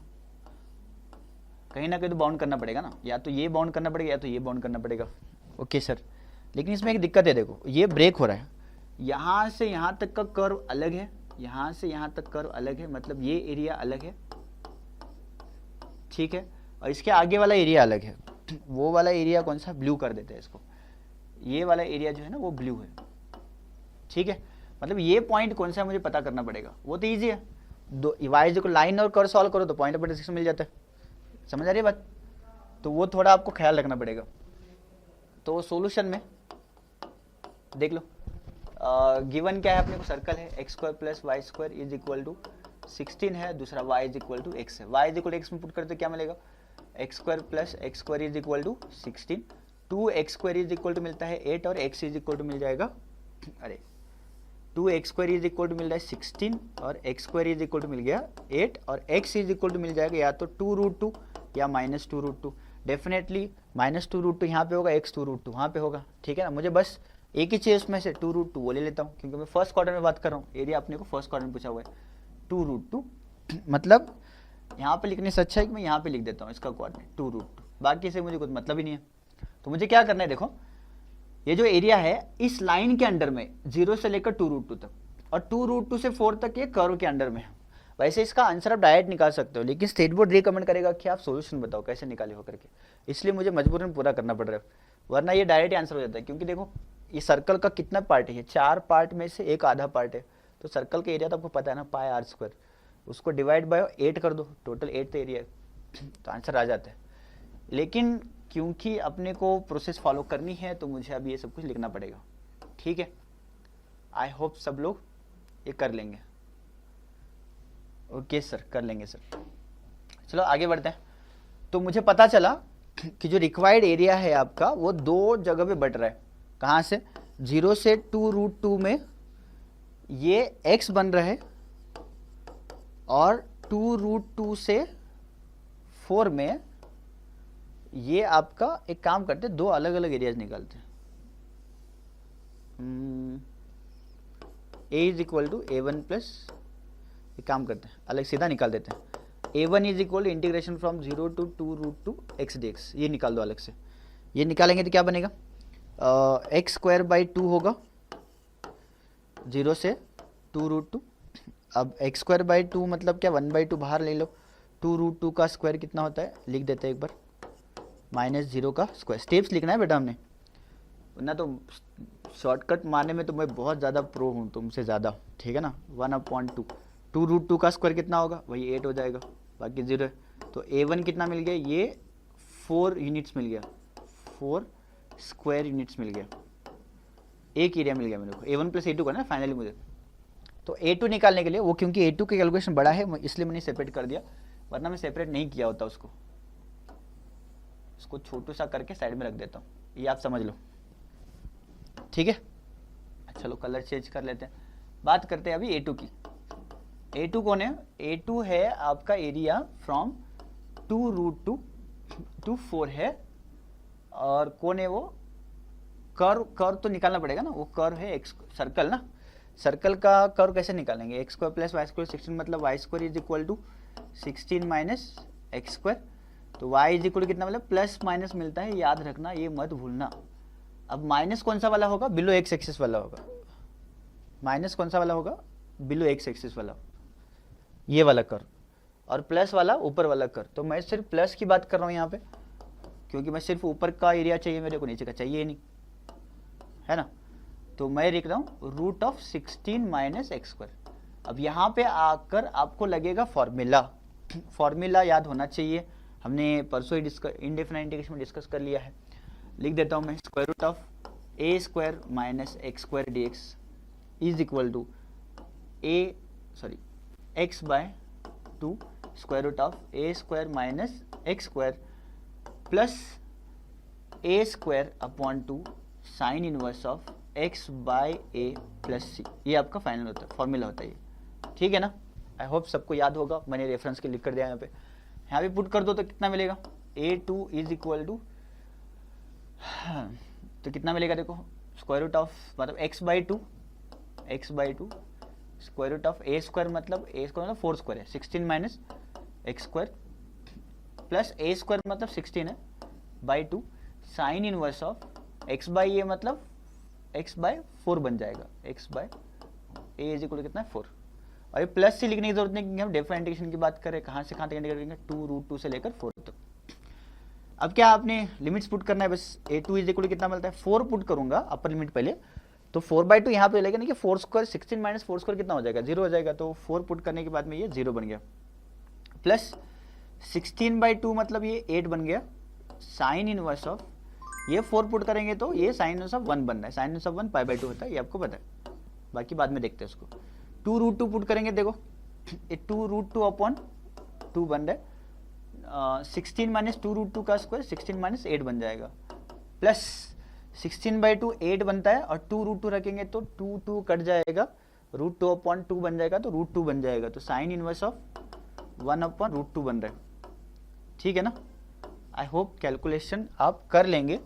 Speaker 1: कहीं ना कहीं तो बाउंड करना पड़ेगा ना, या तो ये बाउंड करना पड़ेगा या तो ये बाउंड करना पड़ेगा। ओके सर, लेकिन इसमें एक दिक्कत है, देखो ये ब्रेक हो रहा है, यहाँ से यहाँ तक का कर्व अलग है, यहाँ से यहाँ तक कर्व अलग है, मतलब ये एरिया अलग है, ठीक है, और इसके आगे वाला एरिया अलग है। वो वाला एरिया कौन सा, ब्लू कर देते हैं इसको, ये वाला एरिया जो है ना वो ब्लू है, ठीक है। मतलब ये पॉइंट कौन सा है मुझे पता करना पड़ेगा, वो तो ईजी है, दो वाई को लाइन और कर्व सॉल्व करो तो पॉइंट ऑफ इंटरसेक्शन मिल जाता है, समझ आ रही है बात। तो वो थोड़ा आपको ख्याल रखना पड़ेगा। तो सॉल्यूशन में देख लो, गिवन क्या है अपने को, सर्कल है x square plus y square is equal to 16 है, दूसरा y is equal to x है। y is equal to x में पुट करते क्या मिलेगा, x square plus x square is equal to 16, 2x square is equal to मिलता है 8, और x इज इक्वल टू मिल जाएगा, अरे 2x square is equal to मिल रहा है 16, और x square is equal to मिल गया 8, और x इज इक्वल टू मिल जाएगा या तो 2√2 या -2√2। डेफिनेटली -2√2 यहाँ पे होगा, x 2√2 वहाँ पे होगा, ठीक है ना। मुझे बस एक ही चीज़ उसमें से 2√2 वो ले लेता हूँ, क्योंकि मैं फर्स्ट क्वार्टर में बात कर रहा हूँ, एरिया अपने को फर्स्ट क्वार्टर में पूछा हुआ है 2√2, मतलब यहाँ पे लिखने से अच्छा है कि मैं यहाँ पे लिख देता हूँ इसका कोऑर्डिनेट 2√2, बाकी से मुझे कुछ मतलब ही नहीं है। तो मुझे क्या करना है, देखो ये जो एरिया है इस लाइन के अंडर में 0 से लेकर 2√2 तक, और 2√2 से 4 तक ये कर्व के अंडर में है। वैसे इसका आंसर आप डायरेक्ट निकाल सकते हो, लेकिन स्टेट बोर्ड रिकमेंड करेगा कि आप सॉल्यूशन बताओ कैसे निकाले हो करके, इसलिए मुझे मजबूरन पूरा करना पड़ रहा है, वरना ये डायरेक्ट आंसर हो जाता है। क्योंकि देखो ये सर्कल का कितना पार्ट है, 4 पार्ट में से एक आधा पार्ट है, तो सर्कल का एरिया तो आपको पता है ना, पाई आर स्क्वायर, उसको डिवाइड बाय 8 कर दो, टोटल 8 तो एरिया है, तो आंसर आ जाता है। लेकिन क्योंकि अपने को प्रोसेस फॉलो करनी है तो मुझे अब ये सब कुछ लिखना पड़ेगा, ठीक है। आई होप सब लोग ये कर लेंगे। ओके सर, कर लेंगे सर। चलो आगे बढ़ते हैं। तो मुझे पता चला कि जो रिक्वायर्ड एरिया है आपका वो 2 जगह पे बट रहा है। कहाँ से, 0 से 2√2 में ये x बन रहा है, और 2√2 से 4 में ये आपका, एक काम करते हैं 2 अलग अलग एरियाज निकालते हैं। a is equal to a1 plus, एक काम करते हैं अलग सीधा निकाल देते हैं, a1 is equal to integration from 0 to 2√2 x dx, ये निकाल दो अलग से। ये निकालेंगे तो क्या बनेगा, एक्स स्क्वायर बाई 2 होगा 0 से 2√2। अब एक्स स्क्वायर बाई 2 मतलब क्या, 1/2 बाहर ले लो, 2√2 का स्क्वायर कितना होता है लिख देते हैं एक बार, -0 का स्क्वायर। स्टेप्स लिखना है बेटा हमने, ना तो शॉर्टकट मारने में तो मैं बहुत ज़्यादा प्रो हूँ तुमसे ज़्यादा, ठीक है ना। 1/2 2√2 का स्क्वायर कितना होगा, वही 8 हो जाएगा, बाकी 0 है। तो A1 कितना मिल गया, ये 4 यूनिट्स मिल गया, 4 स्क्वायर यूनिट्स मिल गया, एक एरिया मिल गया मेरे को। A1 + A2 का ना फाइनली मुझे। तो A2 निकालने के लिए वो, क्योंकि A2 की कैलकुलेशन बड़ा है इसलिए मैंने सेपरेट कर दिया, वरना मैं सेपरेट नहीं किया होता उसको छोटू सा करके साइड में रख देता हूँ, ये आप समझ लो, ठीक है। चलो कलर चेंज कर लेते हैं, बात करते हैं अभी A2 की। A2 कौन है, A2 है आपका एरिया फ्रॉम 2√2 to 4 है, और कौन है वो, कर्व तो निकालना पड़ेगा ना, वो कर्व है एक्स सर्कल ना। सर्कल का कर्व कैसे निकालेंगे, x² + y² 16 मतलब y² = 16 - x²। तो y = कितना मतलब प्लस माइनस मिलता है, याद रखना, ये मत भूलना। अब माइनस कौन सा वाला होगा, बिलो एक्स एक्सिस वाला होगा। माइनस कौन सा वाला होगा, बिलो एक्स एक्सिस वाला, ये वाला कर्व, और प्लस वाला ऊपर वाला कर्व। तो मैं सिर्फ प्लस की बात कर रहा हूँ यहाँ पे, क्योंकि मैं सिर्फ ऊपर का एरिया चाहिए मेरे को, नीचे का चाहिए नहीं, है ना। तो मैं लिख रहा हूँ √16 - x²। अब यहाँ पे आकर आपको लगेगा फॉर्मूला, फॉर्मूला याद होना चाहिए, हमने परसों ही इंडेफिनाइट इंटीग्रेशन में डिस्कस कर लिया है। लिख देता हूँ मैं, √A² - x² dx is equal to x/2 √A² - x² plus A²/2 sine inverse of x/a + c। ये आपका फाइनल होता है, फॉर्मूला होता है ये, ठीक है ना। आई होप सबको याद होगा, मैंने रेफरेंस के लिख कर दिया यहाँ पे। यहाँ भी पुट कर दो तो कितना मिलेगा, A2 इज इक्वल टू, तो कितना मिलेगा देखो, √, मतलब x/2 √A² मतलब A² मतलब 4² है, 16 - x² प्लस A² मतलब 16 है /2 साइन इनवर्स ऑफ x/a मतलब x/4 बन जाएगा, x/a इज इक्वल टू कितना है 4। और ये प्लस से लिखने की जरूरत नहीं, क्योंकि हम डिफरेंट इंटीग्रेशन की बात करें, कहाँ से कहाँ तक इंटीग्रेट करेंगे, 2√2 से लेकर 4 तक। अब क्या आपने लिमिट्स पुट करना है, बस A2 इज इक्वल टू कितना मिलता है, 4 पुट करूंगा अपर लिमिट पहले, तो 4/2 यहाँ पे लगेगा ना कि 4² 16 - 4² कितना हो जाएगा, 0 हो जाएगा। तो 4 पुट करने के बाद में ये 0 बन गया, प्लस 16/2 मतलब ये 8 बन गया, साइन इनवर्स ऑफ, ये 4 पुट करेंगे तो ये साइन इनवर्स ऑफ 1 बन रहा है, साइन इनवर्स ऑफ 1 π/2 होता है, ये आपको पता है, बाकी बाद में देखते हैं उसको। 2√2 पुट करेंगे, देखो ये 2√2/2 बन रहा है, 16 - 2√2 का स्क्वायर 16 - 8 बन जाएगा, प्लस 16/2 8 बनता है, और 2√2 रखेंगे तो 2 कट जाएगा, √2/2 बन जाएगा, तो √2 बन जाएगा, तो साइन इनवर्स ऑफ 1/√2 बन रहा है, ठीक है ना। आई होप कैलकुलेशन आप कर लेंगे,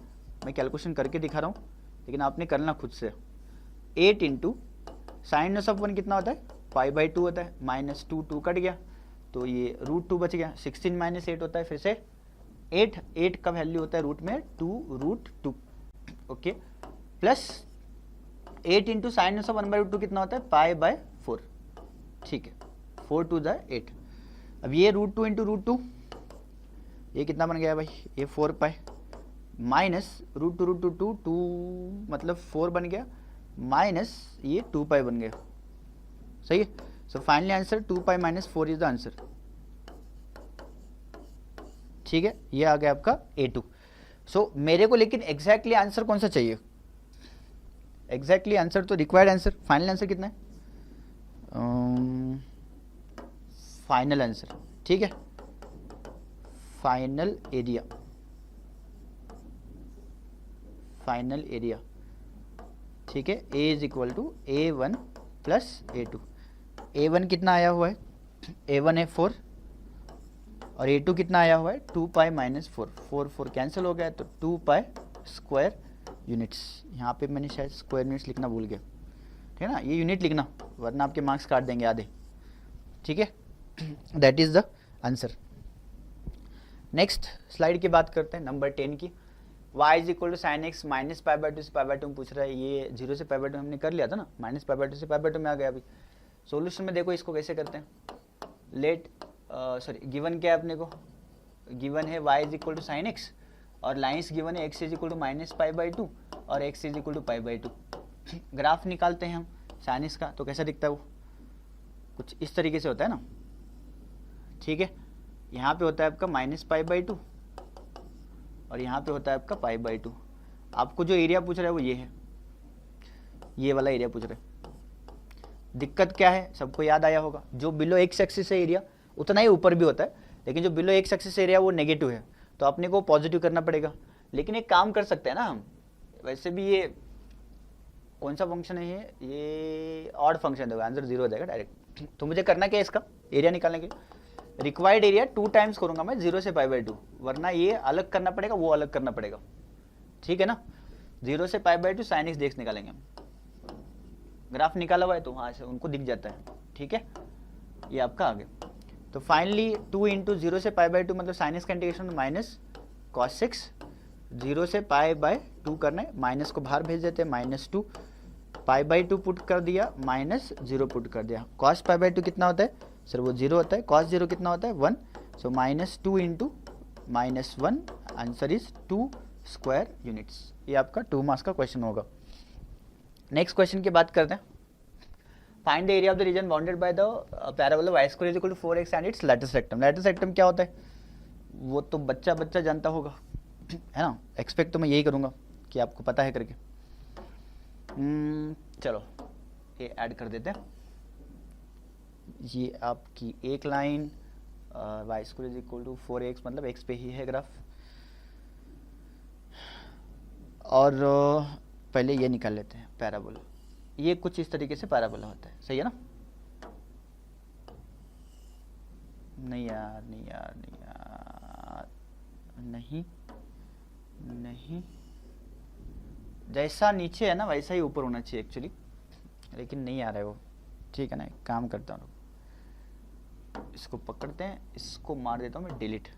Speaker 1: मैं कैलकुलेशन करके दिखा रहा हूँ, लेकिन आपने करना खुद से। 8 इंटू साइन इनवर्स ऑफ 1 कितना होता है, π/2 होता है, -2 कट गया, तो ये √2 बच गया, 16 - 8 होता है, फिर से 8 का वैल्यू होता है रूट में 2√2, okay, plus 8 into sine inverse of 1/√2 कितना होता है, π/4, ठीक है, 4 2 = 8। अब ये √2 इंटू √2, ये कितना बन गया भाई, ये 4π माइनस √2 2 मतलब 4 बन गया, माइनस ये 2π बन गया, सही है। So finally answer 2π - 4 is the answer, ठीक है, ये आ गया आपका A2। सो मेरे को लेकिन एग्जैक्टली आंसर कौन सा चाहिए, एग्जैक्टली आंसर तो रिक्वायर्ड आंसर, फाइनल आंसर कितना है, फाइनल आंसर, ठीक है, फाइनल एरिया, फाइनल एरिया, ठीक है, A is equal to A1 plus A2। A1 कितना आया हुआ है, A1 है 4, और A2 कितना आया हुआ है 2π - 4, 4 कैंसिल हो गया, तो 2π स्क्वायर यूनिट्स, यहाँ पे मैंने शायद स्क्वायर यूनिट्स लिखना भूल गया, ठीक है ना, ये यूनिट लिखना, वरना आपके मार्क्स काट देंगे आधे, ठीक है। That is the answer. Next slide की बात करते हैं, नंबर 10 की। y is equal to sine x minus π/2 से π/2 में पूछ रहा है, ये 0 से π/2 हमने कर लिया था ना, -π/2 से π/2 में आ गया। अभी सॉल्यूशन में देखो इसको कैसे करते हैं, लेट सॉरी गिवन क्या है अपने को, गिवन है y is equal to sine x, और लाइन्स गिवन है x इज इक्वल टू -π/2 और x is equal to pi by 2। Graph निकालते हैं हम साइन x का, तो कैसा दिखता है वो, कुछ इस तरीके से होता है ना, ठीक है। यहाँ पे होता है आपका माइनस पाई बाई 2 और यहाँ पे होता है आपका पाई बाई 2। आपको जो एरिया पूछ रहा है वो ये है, ये वाला एरिया पूछ रहे हैं। दिक्कत क्या है, सबको याद आया होगा, जो बिलो एक्स एक्सिस है एरिया उतना ही ऊपर भी होता है, लेकिन जो बिलो एक्स एक्सिस एरिया वो नेगेटिव है, तो अपने को पॉजिटिव करना पड़ेगा। लेकिन एक काम कर सकते हैं ना हम, वैसे भी ये कौन सा फंक्शन है, ये ऑड फंक्शन देगा, आंसर 0 हो जाएगा डायरेक्ट। तो मुझे करना क्या है, इसका एरिया निकालने के लिए रिक्वायर्ड एरिया 2 टाइम्स करूंगा मैं 0 से पाई बाई 2, वरना ये अलग करना पड़ेगा, वो अलग करना पड़ेगा, ठीक है ना। 0 से पाई बाई 2 साइन एक्स डेक्स निकालेंगे हम, ग्राफ निकाला हुआ है तो वहाँ से उनको दिख जाता है, ठीक है। ये आपका आ गया। तो फाइनली 2 इंटू 0 से पाई बाई 2 मतलब साइन एक्स का इंटीग्रेशन माइनस कॉस 6, 0 से पाई बाई 2 करना है, माइनस को बाहर भेज देते हैं, -2 पाई बाई 2 पुट कर दिया, -0 पुट कर दिया। कॉस पाई बाई 2 कितना होता है सर, वो 0 होता है। कॉस 0 कितना होता है 1, सो -2 into -1, answer is 2 square units. ये आपका 2 मार्क्स का क्वेश्चन होगा। नेक्स्ट क्वेश्चन की बात करते हैं। Find the area of the region bounded by the parabola y square is equal to 4x and its latus rectum. Latus rectum क्या होता है वो तो बच्चा बच्चा जानता होगा, है ना। एक्सपेक्ट तो मैं यही करूँगा कि आपको पता है करके। चलो ये ऐड कर देते हैं। ये आपकी एक line y square is equal to 4x मतलब x पे ही है ग्राफ। और पहले ये निकाल लेते हैं पैराबोला। ये कुछ इस तरीके से पैराबोला होता है, सही है ना। नहीं यार नहीं यार नहीं यार नहीं नहीं, जैसा नीचे है ना वैसा ही ऊपर होना चाहिए एक्चुअली, लेकिन नहीं आ रहा है वो, ठीक है ना। एक काम करता हूँ, इसको पकड़ते हैं, इसको मार देता हूँ मैं डिलीट,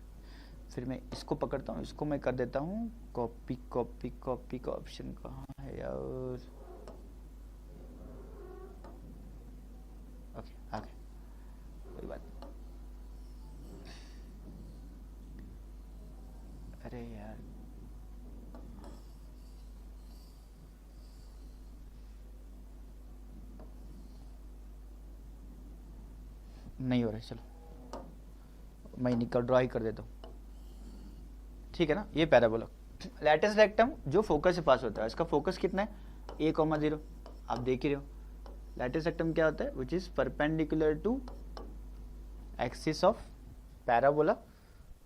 Speaker 1: फिर मैं इसको पकड़ता हूँ, इसको मैं कर देता हूँ कॉपी कॉपी कॉपी का ऑप्शन कहाँ है यार। ओके आ गया, कोई बात नहीं। अरे यार नहीं हो रहा है, चलो मैं निकल ड्रॉ ही कर देता हूँ, ठीक है ना। ये पैराबोला लैटिस रेक्टम जो फोकस से पास होता है, इसका फोकस कितना है a,0, आप देख ही रहे हो। लैटिस रेक्टम क्या होता है, which is perpendicular to axis of parabola,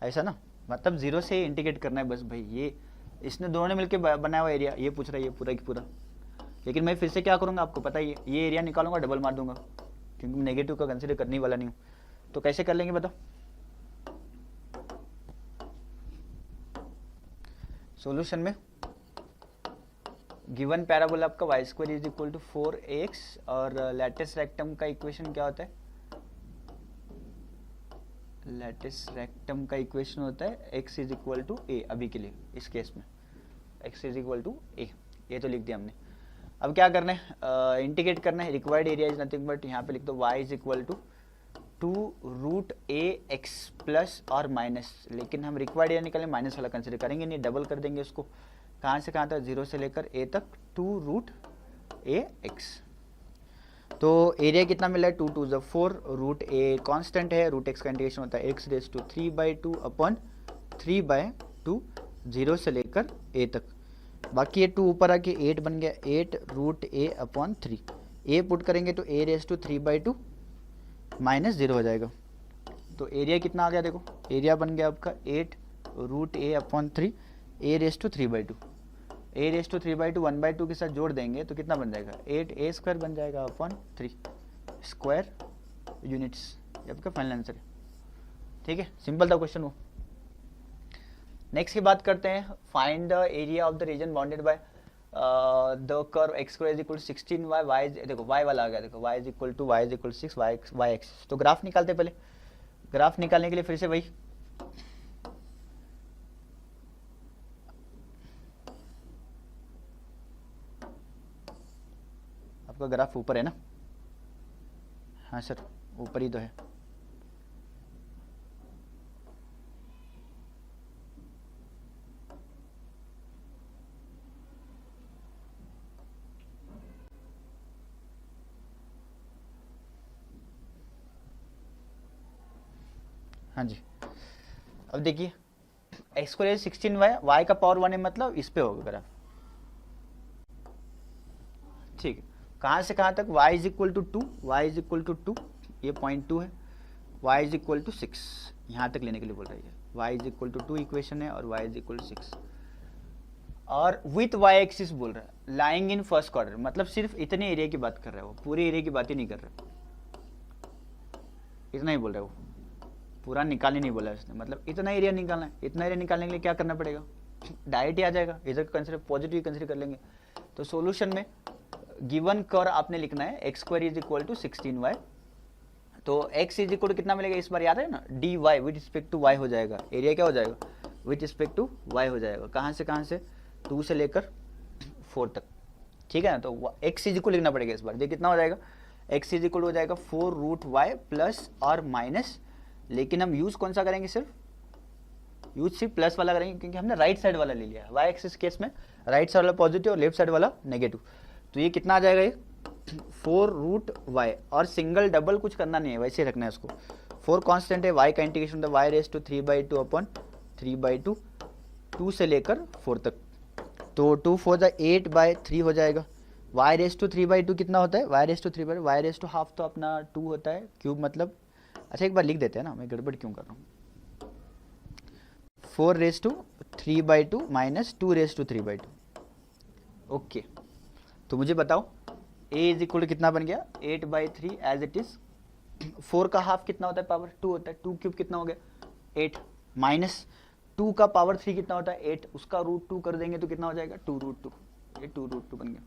Speaker 1: ऐसा ना। मतलब 0 से इंडिकेट करना है बस भाई। ये इसने दोनों ने मिलकर बनाया हुआ एरिया, ये पूछ रहा है ये पूरा की पूरा। लेकिन मैं फिर से क्या करूँगा आपको पता ही है, ये एरिया निकालूंगा, डबल मार दूंगा, क्योंकि मैं नेगेटिव का कंसिडर करने वाला नहीं हूँ। तो कैसे कर लेंगे बताओ। सॉल्यूशन में गिवन पैराबोला आपका y square is equal to 4x और लैटिस रेक्टम का इक्वेशन क्या होता है, लैटिस रेक्टम का इक्वेशन होता है x is equal to a। अभी के लिए इस केस में x is equal to a, ये तो लिख दिया हमने। अब क्या करना है, इंटीग्रेट करना है। Required area is nothing but, यहाँ पे लिख दो y is equal to 2√ax plus और माइनस, लेकिन हम रिक्वायर्ड एरिया निकालें माइनस वाला कंसिडर करेंगे नहीं, डबल कर देंगे उसको। कहाँ से कहाँ तक, 0 से लेकर a तक 2√ax। तो एरिया कितना मिला है 2 2 ज़ 4, √a कांस्टेंट है, √x का इंटीग्रेशन होता है x⁻³ अपॉन 3/2, 0 से लेकर a तक। बाकी ये 2 ऊपर आके 8 बन गया, 8√a अपॉन 3। a पुट करेंगे तो a⁻³ माइनस 0 हो जाएगा। तो एरिया कितना आ गया देखो, एरिया बन गया आपका 8√a अपॉन 3, a⁻³/2। a⁻³ 1/2 के साथ जोड़ देंगे तो कितना बन जाएगा, 8a² बन जाएगा अपॉन 3 स्क्वायर यूनिट्स। ये आपका फाइनल आंसर है, ठीक है। सिंपल था क्वेश्चन वो। नेक्स्ट की बात करते हैं, find the area of the region bounded by the curve x square is equal to 16y, y देखो y वाला आ गया, देखो y is equal to 6, y axis. तो ग्राफ निकालते पहले। ग्राफ निकालने के लिए फिर से वही आपका ग्राफ ऊपर है ना, हाँ सर ऊपर ही तो है। हाँ जी, अब देखिए एक्स स्क्वायर 16y, y का पावर 1 है, मतलब इस पे होगा ग्राफ। ठीक है, कहाँ से कहाँ तक, y is equal to 2, y is equal to 2, ये 0.2 है, y इज इक्वल टू 6, यहाँ तक लेने के लिए बोल रही है। y is equal to 2 equation है और y इज इक्वल टू 6, और विथ y एक्सिस बोल रहा है, लाइंग इन फर्स्ट क्वार्टर, मतलब सिर्फ इतने एरिया की बात कर रहा है वो, पूरे एरिया की बात ही नहीं कर रहा, इतना ही बोल रहा है वो, पूरा निकालने नहीं बोला उसने, मतलब इतना एरिया निकालना है। इतना एरिया निकालने के लिए क्या करना पड़ेगा, डायरेक्ट ही आ जाएगा, इधर कंसिडर पॉजिटिव कंसिडर कर लेंगे। तो सॉल्यूशन में गिवन कर आपने लिखना है x square is equal to 16y, तो x इज इक्वल टू कितना मिलेगा इस बार याद है ना, d y with respect to y हो जाएगा, एरिया क्या हो जाएगा विथ रिस्पेक्ट टू y हो जाएगा, कहाँ से 2 से लेकर 4 तक, ठीक है ना। तो x इज इक्वल लिखना पड़ेगा इस बार, देखिए कितना हो जाएगा, x इज इक्वल हो जाएगा 4 रूट वाई प्लस और माइनस, लेकिन हम यूज कौन सा करेंगे, सिर्फ प्लस वाला करेंगे, क्योंकि हमने राइट साइड वाला ले लिया है। वाई एक्सिस केस में राइट साइड वाला पॉजिटिव और लेफ्ट साइड वाला नेगेटिव, तो ये कितना आ जाएगा, ये 4 रूट वाई, और सिंगल डबल कुछ करना नहीं है, वैसे रखना है उसको। 4 कांस्टेंट है, y का integration y raise to 3/2 upon 3/2, 2 से लेकर 4 तक, तो 2 4 जा 8/3 हो जाएगा। y रेज टू 3/2 कितना होता है, y raise to 3/2, y raise to half तो अपना 2 होता है, क्यूब मतलब, अच्छा एक बार लिख देते हैं ना, मैं गड़बड़ क्यों कर रहा हूँ, 4 raise to 3/2 minus 2 raise to 3/2, okay. तो मुझे बताओ a इज इक्वल टू कितना बन गया, 8/3 एज इट इज, 4 का हाफ कितना होता है, पावर 2 होता है, 2 क्यूब कितना हो गया 8, माइनस 2 का पावर 3 कितना होता है 8, उसका रूट 2 कर देंगे तो कितना हो जाएगा 2√2, ये 2√2 बन गया।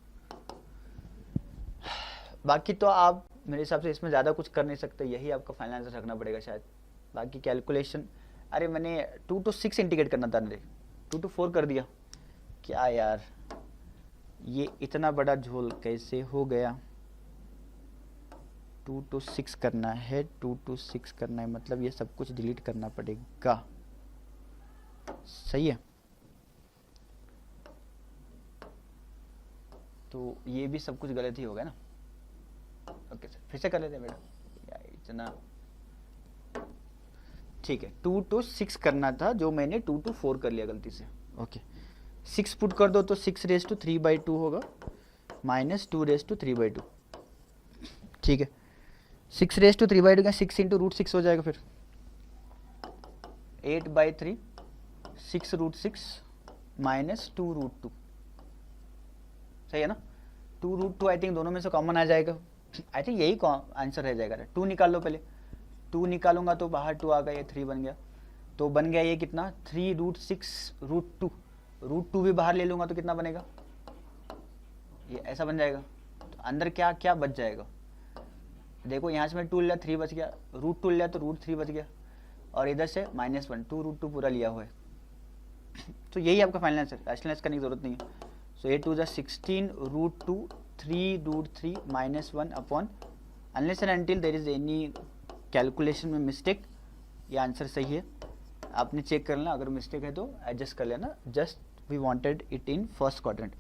Speaker 1: बाकी तो आप मेरे हिसाब से इसमें ज़्यादा कुछ कर नहीं सकते, यही आपका फाइनल आंसर रखना पड़ेगा शायद। बाकी कैलकुलेशन, अरे मैंने 2 to 6 इंटीग्रेट करना था, मेरे 2 to 4 कर दिया, क्या यार ये इतना बड़ा झोल कैसे हो गया। 2 to 6 करना है, 2 to 6 करना है, मतलब ये सब कुछ डिलीट करना पड़ेगा, सही है। तो ये भी सब कुछ गलत ही हो गया ना, ओके सर फिर से कर लेते हैं बेटा, यार इतना ठीक है। 2 to 6 करना था, जो मैंने 2 to 4 कर लिया गलती से, ओके। 6 पुट कर दो तो 6 रेज टू 3/2 होगा, माइनस 2 रेज टू 3/2, ठीक है। 6 रेज टू 3/2 का 6 इंटू √6 हो जाएगा, फिर 8/3 6√6 माइनस 2√2, सही है ना। 2√2 आई थिंक दोनों में से कॉमन आ जाएगा, आई थिंक यही आंसर रह जाएगा। 2 निकाल लो पहले, 2 निकालूंगा तो बाहर 2 आ गया, ये 3 बन गया, तो बन गया ये कितना 3√6√2, √2 भी बाहर ले लूंगा तो कितना बनेगा, ये ऐसा बन जाएगा। तो अंदर क्या क्या बच जाएगा, देखो यहाँ से मैं 2 लिया 3 बच गया, √2 लिया तो √3 बच गया, और इधर से -1 2√2 पूरा लिया हुआ है। तो यही आपका फाइनल आंसर, रैशनलाइज करने की जरूरत नहीं है। सो ये 2 16 √2 3√3 -1 upon, unless and until there is any calculation में मिस्टेक, ये आंसर सही है, आपने चेक कर लेना, अगर मिस्टेक है तो एडजस्ट कर लेना, just we wanted it in first quadrant.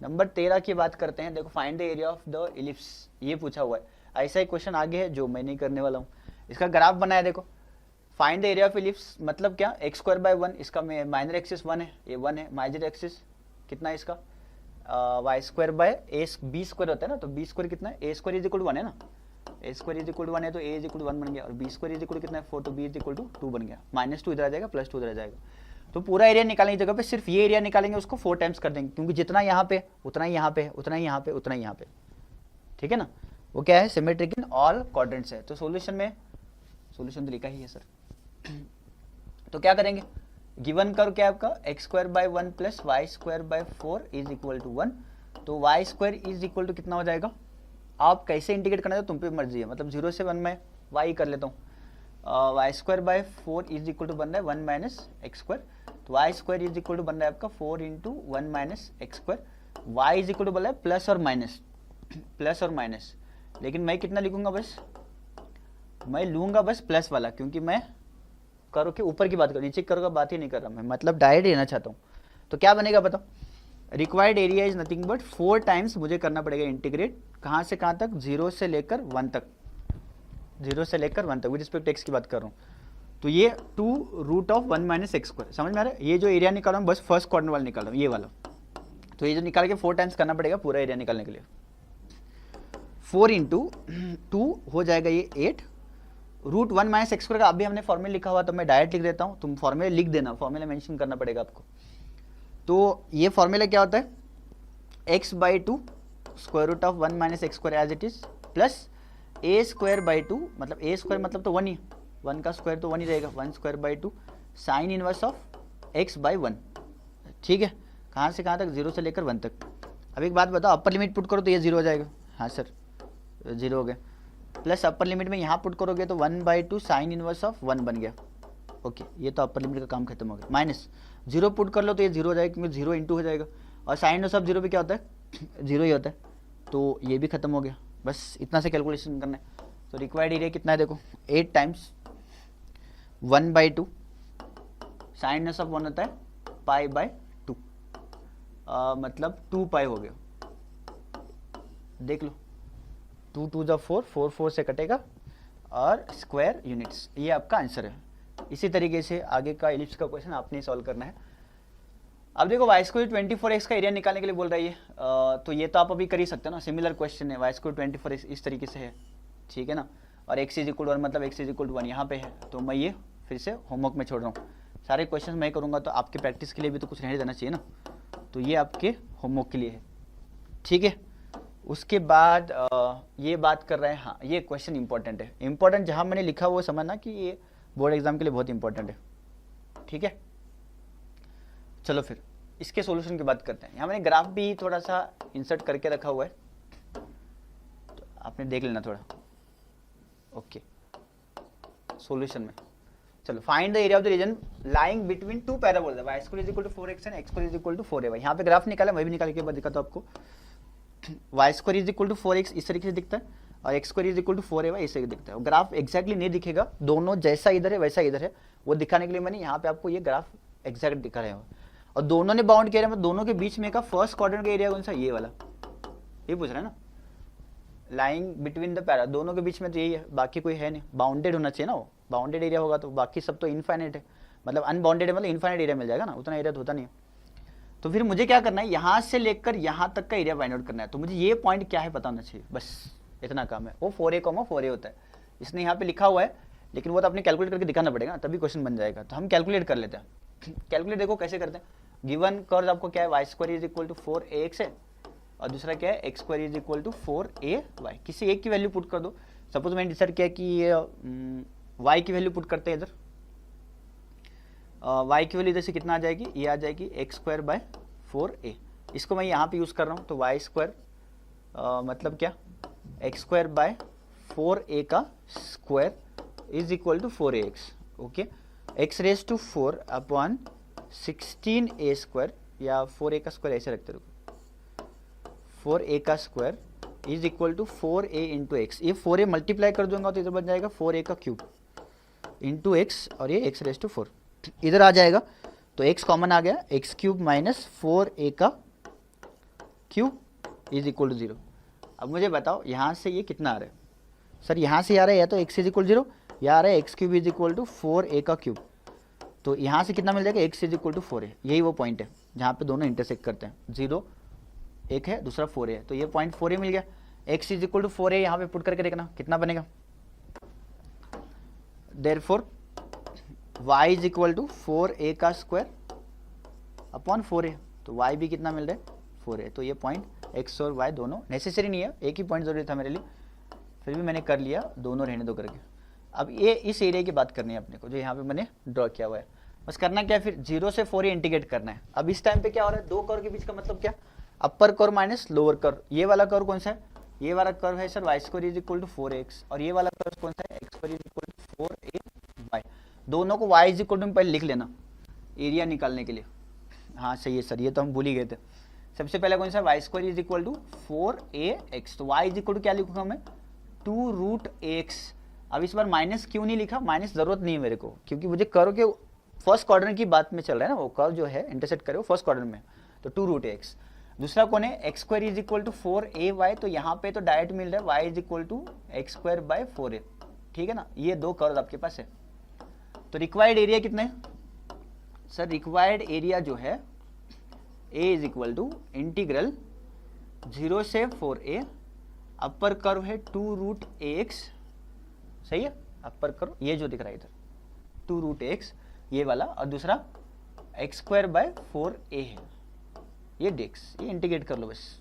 Speaker 1: Number 13 की बात करते हैं, देखो find the area of the ellipse, ये पूछा हुआ है, ऐसा ही क्वेश्चन आगे है जो मैं नहीं करने वाला हूँ। इसका ग्राफ बनाया, देखो find the area of ellipse मतलब क्या, x²/1, इसका माइनर एक्सिस 1 है, ये 1 है, माइनर एक्सिस कितना है इसका y²/b² होता है ना, तो b² कितना है, a² इज इक्वल टू 1 है ना, a² इज इक्वल टू 1 है तो a इज इक्वल टू 1 बन गया, और b² इज इक्वल टू कितना है 4, तो b इज इक्वल टू 2 बन गया, -2 इधर आ जाएगा, +2 इधर आ जाएगा। तो पूरा एरिया निकालने की जगह पे सिर्फ ये एरिया निकालेंगे, उसको 4 टाइम्स कर देंगे, क्योंकि जितना यहाँ पे उतना ही यहाँ पे, उतना ही यहाँ पे, उतना ही यहाँ पे, ठीक है ना। वो क्या है, सिमेट्रिक इन ऑल क्वाड्रेंट्स है। तो सॉल्यूशन में, सॉल्यूशन तो लिखा ही है सर, तो क्या करेंगे, गिवन कर क्या आपका x²/1 plus y²/4 is equal to 1, तो y² इज इक्वल टू कितना हो जाएगा, आप कैसे इंटीग्रेट करना है तो तुम पे मर्जी है, मतलब 0 से 1 में y कर लेता हूँ, y²/4 इज इक्वल टू बन रहा है 1 माइनस x², तो y² इज इक्वल टू बन रहा है आपका 4 into 1 minus x², y is equal to बन रहा है प्लस और माइनस, लेकिन मैं कितना लिखूंगा, बस मैं लूंगा बस प्लस वाला, क्योंकि मैं करो के ऊपर की बात करो, नीचे करो का बात ही नहीं कर रहा मैं, मतलब डायरेक्ट लेना चाहता हूँ। तो क्या बनेगा बताओ, required area is nothing but 4 times मुझे करना पड़ेगा इंटीग्रेट, कहाँ से कहाँ तक, 0 से लेकर 1 तक, 0 से लेकर 1 तक, विद रिस्पेक्ट एक्स की बात कर रहा हूँ। तो ये 2√(1 - x²) समझ में आ रहा है। ये जो एरिया निकाल रहा हूँ बस फर्स्ट क्वाड्रेंट वाला निकाल रहा हूँ, ये वाला। तो ये जो निकाल के 4 टाइम्स करना पड़ेगा पूरा एरिया निकालने के लिए। 4 × 2 हो जाएगा ये 8। √1 - x² का अभी हमने फॉर्मूला लिखा हुआ, तो मैं डायरेक्ट लिख देता हूँ, तुम फॉर्मूला लिख देना, फॉर्मूला मेंशन करना पड़ेगा आपको। तो ये फॉर्मूला क्या होता है, x/2 √1 - x² as it is plus a²/2, मतलब a² मतलब तो 1 ही, 1 का स्क्वायर तो 1 ही रहेगा, 1²/2 साइन इनवर्स ऑफ x/1। ठीक है, कहाँ से कहाँ तक, 0 से लेकर 1 तक। अब एक बात बताओ, अपर लिमिट पुट करो तो ये 0 हो जाएगा, हाँ सर 0 हो गया, प्लस अपर लिमिट में यहाँ पुट करोगे तो 1/2 साइन इनवर्स ऑफ 1 बन गया। ओके, ये तो अपर लिमिट का काम खत्म हो गया। माइनस 0 पुट कर लो तो ये 0 हो जाएगा, क्योंकि 0 × हो जाएगा, और साइन इनवर्स ऑफ 0 पे क्या होता है 0 ही होता है, तो ये भी खत्म हो गया। बस इतना से कैलकुलेशन करना है। तो रिक्वायर्ड एरिया कितना है देखो, 8 टाइम्स 1/2 साइन इनवर्स ऑफ 1 होता है π/2, मतलब 2π हो गया। देख लो 2 × 2 = 4, 4 4 से कटेगा, और स्क्वायर यूनिट्स, ये आपका आंसर है। इसी तरीके से आगे का एलिप्स का क्वेश्चन आपने सॉल्व करना है। अब देखो y² 24x का एरिया निकालने के लिए बोल रहा है ये, तो ये तो आप अभी कर ही सकते हो ना, सिमिलर क्वेश्चन है। y² 24x इस तरीके से है, ठीक है ना, और x = 1 मतलब x = 1 यहाँ पे है, तो मैं ये फिर से होमवर्क में छोड़ रहा हूँ। सारे क्वेश्चन मैं करूँगा, तो आपके प्रैक्टिस के लिए भी तो कुछ रहने देना चाहिए ना, तो ये आपके होमवर्क के लिए है, ठीक है। उसके बाद ये बात कर रहे हैं, हाँ ये क्वेश्चन इंपॉर्टेंट है, इंपॉर्टेंट जहाँ मैंने लिखा वो समझना कि ये बोर्ड एग्जाम के लिए बहुत इंपॉर्टेंट है, ठीक है। चलो फिर इसके सॉल्यूशन की बात करते हैं। यहाँ मैंने ग्राफ भी थोड़ा सा इंसर्ट करके रखा हुआ है, तो आपने देख लेना थोड़ा। ओके, सॉल्यूशन में चलो, find the area of the region lying between two parabola, y² = 4x and x² = 4a। यहाँ पे ग्राफ निकाला, मैं भी निकाल के बाद दिखाता हूँ आपको। y² = 4x इस तरीके से दिखता है, और x² = 4ay इस तरीके से दिखता है। ग्राफ एक्जैक्टली नहीं दिखेगा, दोनों जैसा इधर है वैसा इधर है, वो दिखाने के लिए मैंने यहाँ पे आपको ये ग्राफ एक्जैक्ट दिखा रहे हैं। और दोनों ने बाउंड किया है, दोनों के बीच में का फर्स्ट क्वाड्रेंट का एरिया कौन सा, ये वाला, ये पूछ रहा है ना, लाइंग बिटवीन द पैरा, दोनों के बीच में तो यही है, बाकी कोई है नहीं। बाउंडेड होना चाहिए ना, वो बाउंडेड एरिया होगा तो बाकी सब तो इनफाइनाइट है, मतलब अनबाउंडेड है, मतलब इनफाइनाइट एरिया मिल जाएगा ना, उतना एरिया तो होता नहीं है। तो फिर मुझे क्या करना है, यहाँ से लेकर यहाँ तक का एरिया फाइंड आउट करना है। तो मुझे ये पॉइंट क्या है पता होना चाहिए, बस इतना काम है। वो 4a, 4a होता है, इसने यहाँ पे लिखा हुआ है, लेकिन वो तो अपने कैलकुलेट करके दिखाना पड़ेगा ना, तभी क्वेश्चन बन जाएगा। तो हम कैलकुलेट कर लेते हैं। कैलकुलेट देखो कैसे करते हैं, गिवन कर्व आपको क्या है, y² = 4ax है, और दूसरा क्या है, x² = 4ay। किसी एक की वैल्यू पुट कर दो। सपोज मैंने डिसाइड किया कि ये y की वैल्यू पुट करते हैं इधर, y की वैल्यू इधर से कितना आ जाएगी, ये आ जाएगी x² / 4a। इसको मैं यहाँ पे यूज़ कर रहा हूँ, तो y² मतलब क्या, x² / 4a का square = 4ax। Okay, x⁴ upon 16a² या 4a का स्क्वायर ऐसे रखते रहो, 4a का स्क्वायर = 4a × x। ये 4a मल्टीप्लाई कर दूंगा तो इधर बन जाएगा 4a का क्यूब इंटू x, और ये x⁴ इधर आ जाएगा, तो x कॉमन आ गया, x³ - 4a का क्यूब = 0। अब मुझे बताओ यहाँ से ये कितना आ रहा है, सर यहाँ से आ रहा है या तो x = 0 या आ रहा है x³ = 4a का क्यूब। तो यहाँ से कितना मिल जाएगा, x = 4a। यही वो पॉइंट है जहाँ पे दोनों इंटरसेक्ट करते हैं, 0 एक है, दूसरा 4a है, तो ये पॉइंट 4a मिल गया। x = 4a यहाँ पे पुट करके देखना कितना बनेगा। देयरफॉर y = 4a का स्क्वायर अपॉन 4a, तो y भी कितना मिल रहा है, 4a। तो ये पॉइंट x और y दोनों नेसेसरी नहीं है, एक ही पॉइंट जरूरी था मेरे लिए, फिर भी मैंने कर लिया, दोनों रहने दो करके। अब ये इस एरिया की बात करनी है अपने को, जो यहाँ पे मैंने ड्रॉ किया हुआ है। बस करना क्या है, फिर 0 से 4a इंटीग्रेट करना है। अब इस टाइम पे क्या हो रहा है, दो कर्व के बीच का मतलब क्या, upper curve minus lower curve. ये वाला कर्व कौन सा है, ये वाला कर्व है सर y² = 4x, और ये वाला कर्व कौन सा है, x² = 4ay। दोनों को y = पहले लिख लेना एरिया निकालने के लिए। हाँ सही है सर, ये तो हम भूल ही गए थे। सबसे पहले कौन सा, y² = 4ax, तो y = क्या लिखूंगा मैं, 2√ax। अब इस बार माइनस क्यों नहीं लिखा, माइनस जरूरत नहीं है मेरे को, क्योंकि मुझे कर्व के फर्स्ट क्वाड्रेंट की बात में चल रहा है ना, वो कर्व जो है इंटरसेक्ट करे वो फर्स्ट क्वाड्रेंट में, तो 2√ax। दूसरा कौन है, x² = 4ay, तो यहाँ पे तो डायरेक्ट मिल रहा है y = x² / 4a, ठीक है ना। ये दो कर्व आपके पास है। तो रिक्वायर्ड एरिया कितना है सर? रिक्वायर्ड एरिया जो है ए इज इक्वल टू इंटीग्रल 0 से 4a, अपर कर्व है 2√ax, सही है, अपर कर्व ये जो दिख रहा है इधर 2√ax ये वाला, और दूसरा x²/4a है, ये dx, ये इंटीग्रेट कर लो बस।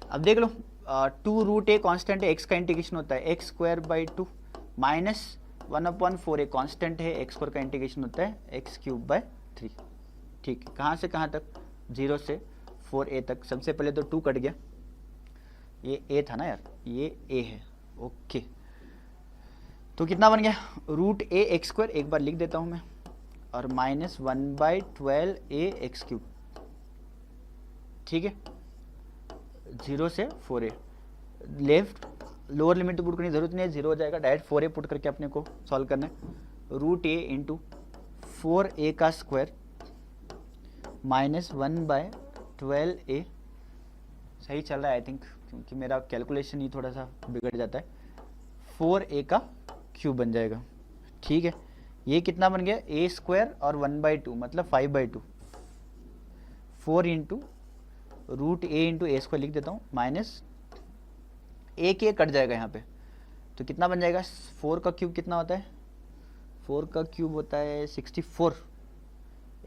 Speaker 1: अब देख लो 2√a कांस्टेंट है, x का इंटीग्रेशन होता है x²/2 माइनस 1/4a कांस्टेंट है, x² का इंटीग्रेशन होता है x³/3। ठीक है, कहाँ से कहाँ तक? 0 से 4a तक। सबसे पहले तो 2 कट गया, ये a था ना यार, ये a है, ओके। तो कितना बन गया? √a(x²), एक बार लिख देता हूँ मैं, और माइनस 1/12a(x³), ठीक है, 0 से 4a। Left lower limit put करने की जरूरत नहीं है, 0 हो जाएगा, डायरेक्ट 4a पुट करके अपने को सॉल्व करना है। √a × 4a² माइनस 1/12a, सही चल रहा है आई थिंक, क्योंकि मेरा कैलकुलेशन ही थोड़ा सा बिगड़ जाता है। 4a³ बन जाएगा, ठीक है। ये कितना बन गया? a² और 1/2 मतलब 5/2, 4 × √a × a² लिख देता हूँ, माइनस एक कट जाएगा यहाँ पे, तो कितना बन जाएगा? 4 का क्यूब कितना होता है? 4 का क्यूब होता है 64।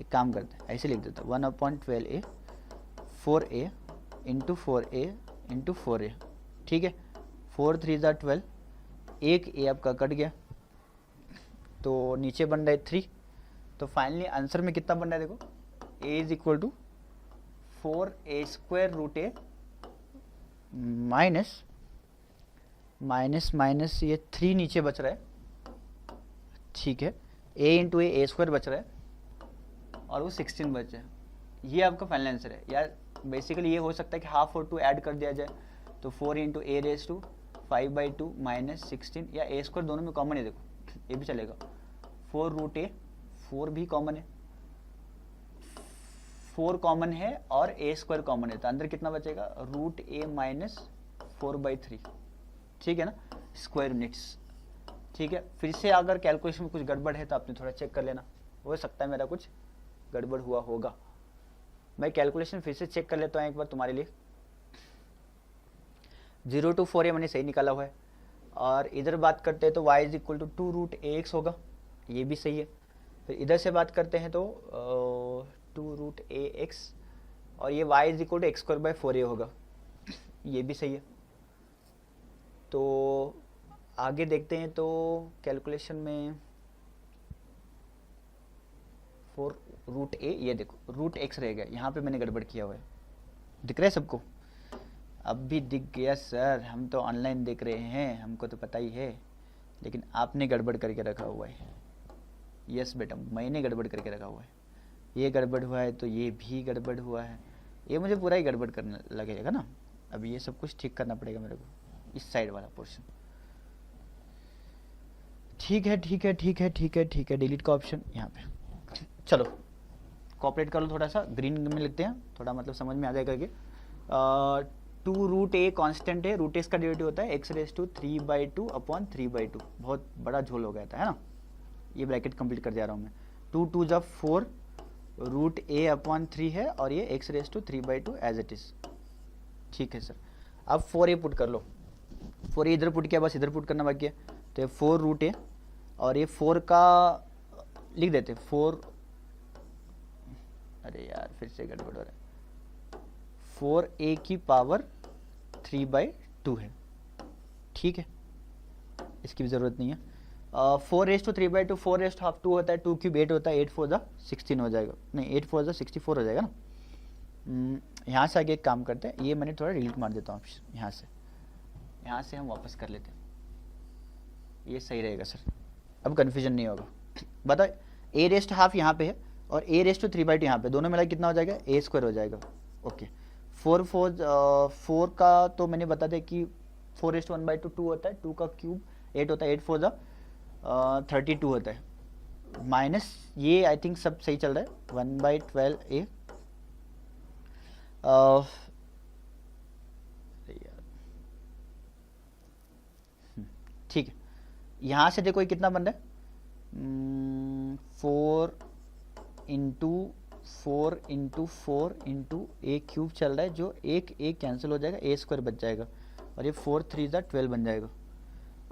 Speaker 1: एक काम करते हैं, ऐसे लिख देता हूँ 1/12a 4a × 4a × 4a, ठीक है। 4 3 = 12, एक a आपका कट गया, तो नीचे बन रहा है 3। तो फाइनली आंसर में कितना बन रहा है देखो, a is equal to 4a² √a minus ये 3 नीचे बच रहा है, ठीक है, a × a² बच रहा है, और वो 16 बच है। ये आपका फाइनल आंसर है यार। बेसिकली ये हो सकता है कि हाफ और 2 ऐड कर दिया जाए, तो 4 × a⁵5/2 माइनस 16, या a² दोनों में कॉमन है, देखो ये भी चलेगा। 4√a, 4 भी कॉमन है, 4 कॉमन है और a² कॉमन है, तो अंदर कितना बचेगा? √a माइनस 4/3, ठीक है ना, स्क्वायर यूनिट्स, ठीक है। फिर से अगर कैलकुलेशन में कुछ गड़बड़ है तो आपने थोड़ा चेक कर लेना, हो सकता है मेरा कुछ गड़बड़ हुआ होगा। मैं कैलकुलेशन फिर से चेक कर लेता हूँ एक बार तुम्हारे लिए। 0 to 4a मैंने सही निकाला हुआ है, और इधर बात करते हैं तो y is equal to 2√ax होगा, ये भी सही है। फिर इधर से बात करते हैं तो 2√ax, और ये y is equal to x²/4a होगा, ये भी सही है। तो आगे देखते हैं, तो कैलकुलेशन में 4√a, ये देखो √x रह गया, यहाँ पे मैंने गड़बड़ किया हुआ है, दिख रहा है सबको? अब भी दिख गया सर, हम तो ऑनलाइन देख रहे हैं, हमको तो पता ही है, लेकिन आपने गड़बड़ करके रखा हुआ है। यस बेटा, मैंने गड़बड़ करके रखा हुआ है, ये गड़बड़ हुआ है तो ये भी गड़बड़ हुआ है, ये मुझे पूरा ही गड़बड़ करने लगेगा ना। अब ये सब कुछ ठीक करना पड़ेगा मेरे को, इस साइड वाला पोर्शन। ठीक है ठीक है ठीक है ठीक है ठीक है, डिलीट का ऑप्शन यहाँ पे। चलो कॉपरेट कर लो थोड़ा सा, ग्रीन में लिखते हैं, थोड़ा मतलब समझ में आ जाएगा कि 2√a कांस्टेंट है, √x का डेरिवेटिव होता है x⁵3/2/3/2, बहुत बड़ा झोल हो गया था, है ना। ये ब्रैकेट कंप्लीट कर जा रहा हूँ मैं। 2 2 = 4 √a/3 है, और ये x⁵3/2 एज इट इज, ठीक है सर। अब 4a पुट कर लो, 4a इधर पुट किया, बस इधर पुट करना बाकी है, तो 4√a, और ये 4 का लिख देते 4, अरे यार फिर से गड़बड़ हो रहा है, 4a⁵3/2 है, ठीक है, इसकी भी ज़रूरत नहीं है। 4⁵3/2, 4⁵2 होता है, 2 3 8 होता है, 8 4 16 हो जाएगा, नहीं 8 4 64 हो जाएगा ना। यहाँ से आगे एक काम करते हैं, ये मैंने थोड़ा डिलीट मार देता हूँ यहाँ से हम वापस कर लेते हैं, ये सही रहेगा सर, अब कन्फ्यूजन नहीं होगा। बताओ a⁵½ यहाँ पे है और a⁵3/2 यहाँ पे, दोनों मिला कितना हो जाएगा? a² हो जाएगा, ओके। 4 का तो मैंने बता दिया कि 4:1/2 2 होता है, 2 का क्यूब 8 होता है, 8 4 32 होता है, माइनस ये आई थिंक सब सही चल रहा है 1/12a, ठीक है। यहाँ से देखो ये कितना बन रहा है, 4 इंटू 4 ए क्यूब चल रहा है, जो एक कैंसिल हो जाएगा, ए स्क्वायर बच जाएगा, और ये 4 3 12 बन जाएगा।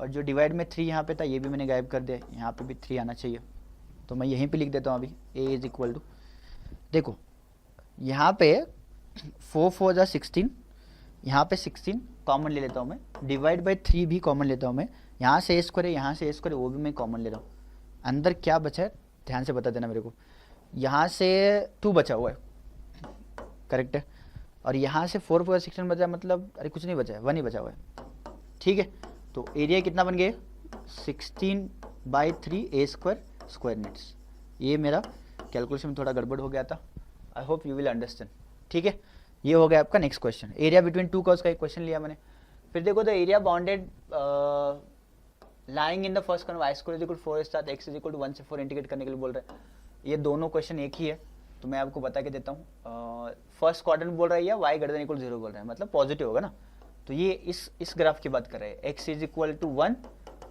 Speaker 1: और जो डिवाइड में 3 यहाँ पे था ये भी मैंने गायब कर दिया, यहाँ पे भी 3 आना चाहिए, तो मैं यहीं पे लिख देता हूँ अभी ए इज इक्वल टू, देखो यहाँ पे 4 4 जा 16, यहाँ पे 16 कॉमन ले लेता हूँ मैं, डिवाइड बाई 3 भी कॉमन लेता हूँ मैं, यहाँ से ए स्क्वायर है, यहाँ से ए स्क्वायर है, वो भी मैं कॉमन ले रहा हूँ। अंदर क्या बचा है ध्यान से बता देना मेरे को, यहाँ से 2 बचा हुआ है, करेक्ट है, और यहाँ से 4 4 16 बचा, मतलब अरे कुछ नहीं बचा है, 1 ही बचा हुआ है, ठीक है। तो एरिया कितना बन गया, 16/3 ए स्क्वायर मीटर्स। ये मेरा कैलकुलेशन में थोड़ा गड़बड़ हो गया था, I hope you will understand, ठीक है। ये हो गया आपका next question, area between two curves का एक क्वेश्चन लिया मैंने। फिर देखो the area bounded lying in the first curve y square is equal to 4 star x is equal to 1 से 4 इंटीग्रेट करने के लिए बोल रहे हैं। ये दोनों क्वेश्चन एक ही है, तो मैं आपको बता के देता हूँ। फर्स्ट क्वाड्रेंट बोल रहा है या y ग्रेटर देन इक्वल 0 बोल रहा है, मतलब पॉजिटिव होगा ना, तो ये इस ग्राफ की बात कर रहे हैं, x इज इक्वल टू 1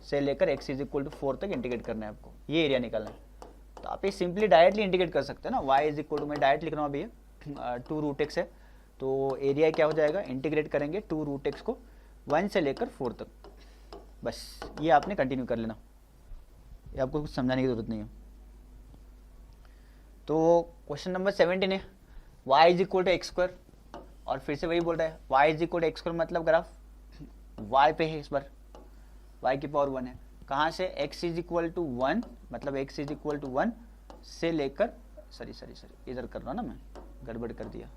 Speaker 1: से लेकर x इज इक्वल टू 4 तक इंटीग्रेट करना है आपको, ये एरिया निकालना है। तो आप ये सिंपली डायरेक्टली इंटीग्रेट कर सकते हैं ना, y इज इक्वल टू, मैं डायरेक्ट लिख रहा हूँ अभी, 2√x है, तो एरिया क्या हो जाएगा, इंटीग्रेट करेंगे 2√x को 1 से लेकर 4 तक, बस ये आपने कंटिन्यू कर लेना, ये आपको कुछ समझाने की जरूरत नहीं है। तो क्वेश्चन नंबर 17 है, y is equal to x square, और फिर से वही बोल रहा है y is equal to x square, मतलब ग्राफ y पे है, इस बार y की पावर 1 है, कहाँ से, x इज इक्वल टू 1, मतलब x इज इक्वल टू 1 से लेकर, सॉरी इधर कर रहा हूँ ना, मैं गड़बड़ कर दिया,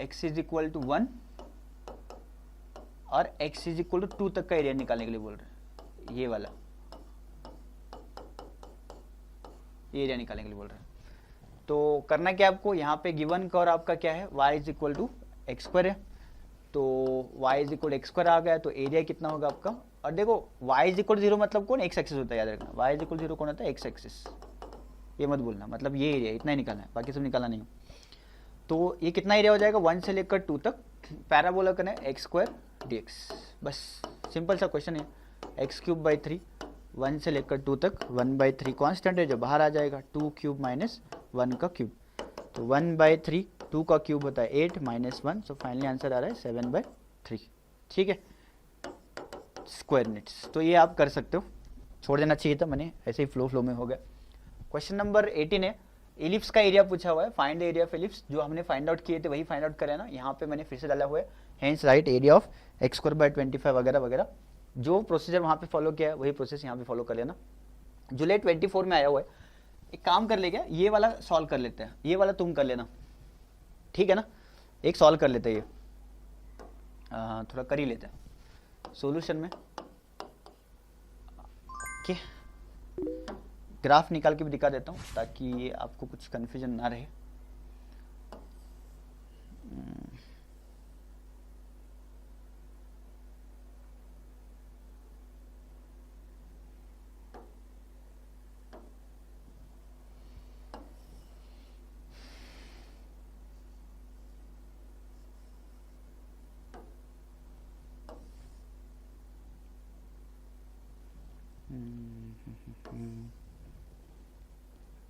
Speaker 1: x इज इक्वल टू 1 और x इज इक्वल टू 2 तक का एरिया निकालने के लिए बोल रहे हैं, ये वाला एरिया निकालने के लिए बोल रहे हैं। तो करना क्या आपको, यहाँ पे गिवन का और आपका क्या है, y is equal to x square है, तो y is equal to x square आ गया, तो एरिया कितना होगा आपका, और देखो y इज इक्वल टू 0 मतलब कौन, एक्स एक्सिस होता है, याद रखना, y इज इक्वल टू 0 कौन होता है, एक्स एक्सिस, ये मत भूलना, मतलब ये एरिया इतना ही निकालना है, बाकी सब निकालना नहीं। तो ये कितना एरिया हो जाएगा, 1 से लेकर 2 तक, पैराबोला करना है एक्स स्क्वायर dx, बस सिंपल सा क्वेश्चन है, x³/3 1 से लेकर 2 तक, 1/3 कांस्टेंट है जो बाहर आ जाएगा, 2³ माइनस 1 का क्यूब, तो 1/3 2 का क्यूब होता है 8 माइनस 1, सो फाइनली आंसर आ रहा है 7/3, ठीक है, स्क्वायर मीटर्स। तो ये आप कर सकते हो, छोड़ देना चाहिए था मैंने, ऐसे ही फ्लो में हो गया। क्वेश्चन नंबर 18 है, एलिप्स का एरिया पूछा हुआ है, find the area of ellipse, जो हमने फाइंड आउट किए थे वही फाइंड आउट करें ना, यहाँ पे मैंने फिर से डाला हुआ है, hence right area of x²/25 वगैरह वगैरह, जो प्रोसीजर वहाँ पे फॉलो किया है वही प्रोसेस यहाँ पे फॉलो कर लेना। जुलाई 24 में आया हुआ है, एक काम कर ले, क्या ये वाला सॉल्व कर लेते हैं, ये वाला तुम कर लेना, ठीक है ना, एक सॉल्व कर लेते हैं, ये थोड़ा कर ही लेते हैं सोल्यूशन में, ओके। ग्राफ निकाल के भी दिखा देता हूँ ताकि आपको कुछ कन्फ्यूजन ना रहे।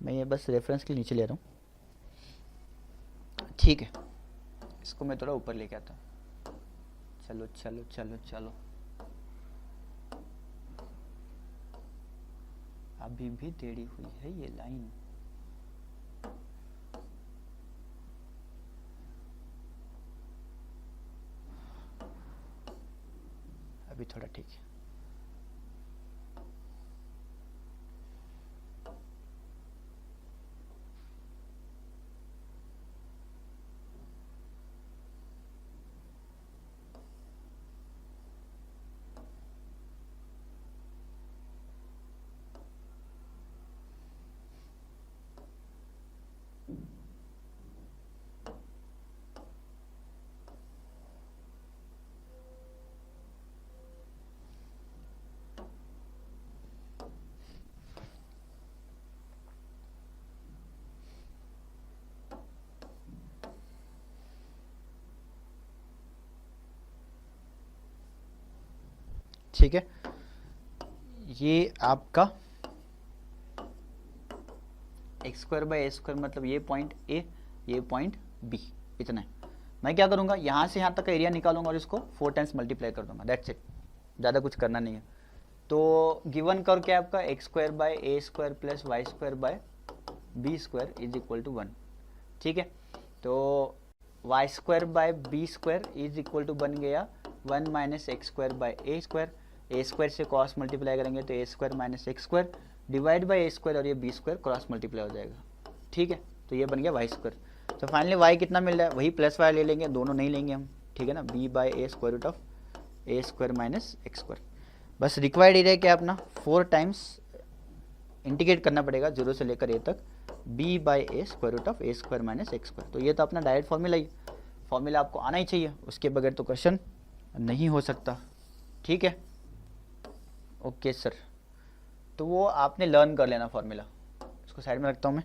Speaker 1: मैं ये बस रेफरेंस के नीचे ले रहा हूँ, ठीक है, इसको मैं थोड़ा ऊपर लेके आता हूँ, चलो चलो चलो चलो, अभी भी टेढ़ी हुई है ये लाइन, अभी थोड़ा ठीक है, ठीक है। ये आपका x square by A square मतलब ये पॉइंट ए, ये पॉइंट बी, इतना है। मैं क्या करूँगा, यहाँ से यहाँ तक का एरिया निकालूंगा और इसको 4 टाइम्स मल्टीप्लाई कर दूंगा, दैट्स इट, ज़्यादा कुछ करना नहीं है। तो गिवन कर क्या आपका x square by A square plus y square by b square is equal to 1, ठीक है। तो y square by b square is equal to बन गया 1 minus x square by A square, a square से क्रॉस मल्टीप्लाई करेंगे तो a square minus x square divide by A square और ये बी स्क्वायर क्रॉस मल्टीप्लाई हो जाएगा, ठीक है। तो ये बन गया वाई स्क्वायर। तो फाइनली वाई कितना मिल रहा है, वही प्लस वाई ले लेंगे, दोनों नहीं लेंगे हम, ठीक है ना, B by A square root of A square minus x square. बस रिक्वायर्ड एरिया क्या अपना 4 टाइम्स इंटीग्रेट करना पड़ेगा 0 से लेकर ए तक, B by A square root of A square minus x square. तो ये तो अपना डायरेक्ट फॉर्मूला ही, फॉर्मूला आपको आना ही चाहिए, उसके बगैर तो क्वेश्चन नहीं हो सकता, ठीक है। ओके सर, तो वो आपने लर्न कर लेना फॉर्मूला, उसको साइड में रखता हूँ मैं,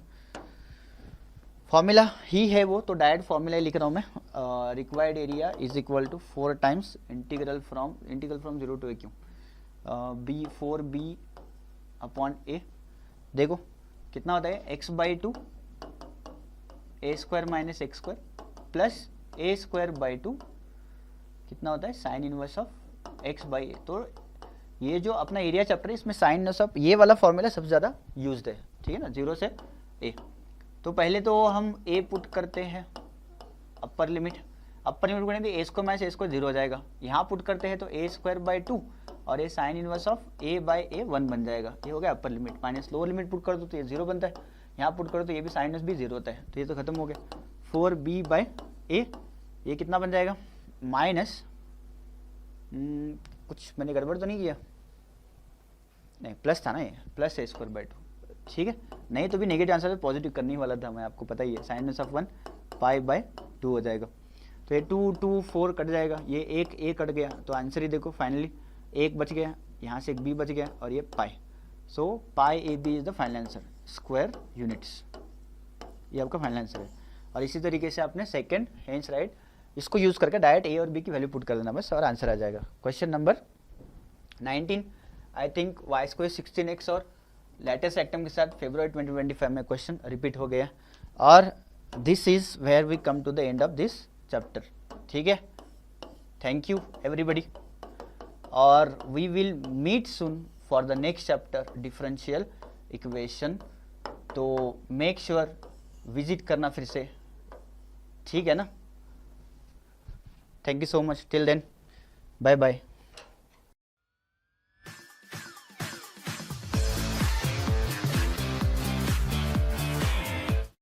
Speaker 1: फॉर्मूला ही है वो, तो डायरेक्ट फॉर्मूला ही लिख रहा हूँ मैं। Required area is equal to 4 times integral from 0 to a q b 4b upon a, देखो कितना होता है x by 2 a square minus x square plus a square by 2 कितना होता है sine inverse of x by a. तो ये जो अपना एरिया चैप्टर है इसमें साइन इनवर्स ऑफ ये वाला फॉर्मूला सबसे ज़्यादा यूज्ड है, ठीक है ना, 0 से a। तो पहले तो हम a पुट करते हैं, अपर लिमिट करेंगे तो a square minus A square 0 हो जाएगा, यहाँ पुट करते हैं तो ए स्क्वायर बाई 2 और ये sine inverse of a by a 1 बन जाएगा, ये हो गया upper limit. Minus lower limit put कर दो तो ये 0 बनता है, यहाँ पुट करो तो ये भी साइन इनवर्स भी 0 होता है, तो ये तो खत्म हो गया। 4b बाई ए, ये कितना बन जाएगा माइनस, कुछ मैंने गड़बड़ तो नहीं किया, नहीं प्लस था ना, ये प्लस ए स्क्वायर बाई 2, ठीक है, नहीं तो भी नेगेटिव आंसर तो पॉजिटिव करने वाला था मैं, आपको पता ही है, sine inverse of 1 pi by 2 हो जाएगा। तो ये 2 2 4 कट जाएगा, ये एक ए कट गया, तो आंसर ही देखो फाइनली एक बच गया, यहाँ से एक बी बच गया और ये pi. So pi a b is the final answer, square units, ये आपका फाइनल आंसर है। और इसी तरीके से आपने सेकंड हेंस राइट इसको यूज करके डायरेक्ट ए और बी की वैल्यू पुट कर देना बस और आंसर आ जाएगा। Question number 19 I think Y square 16x और लेटेस्ट आइटम के साथ फरवरी 2025 में क्वेश्चन रिपीट हो गया और this is where we come to the end of this chapter, ठीक है। थैंक यू एवरीबडी और we will meet soon for the next chapter differential equation. तो मेक श्योर विजिट करना फिर से, ठीक है ना। Thank you so much, till then bye bye.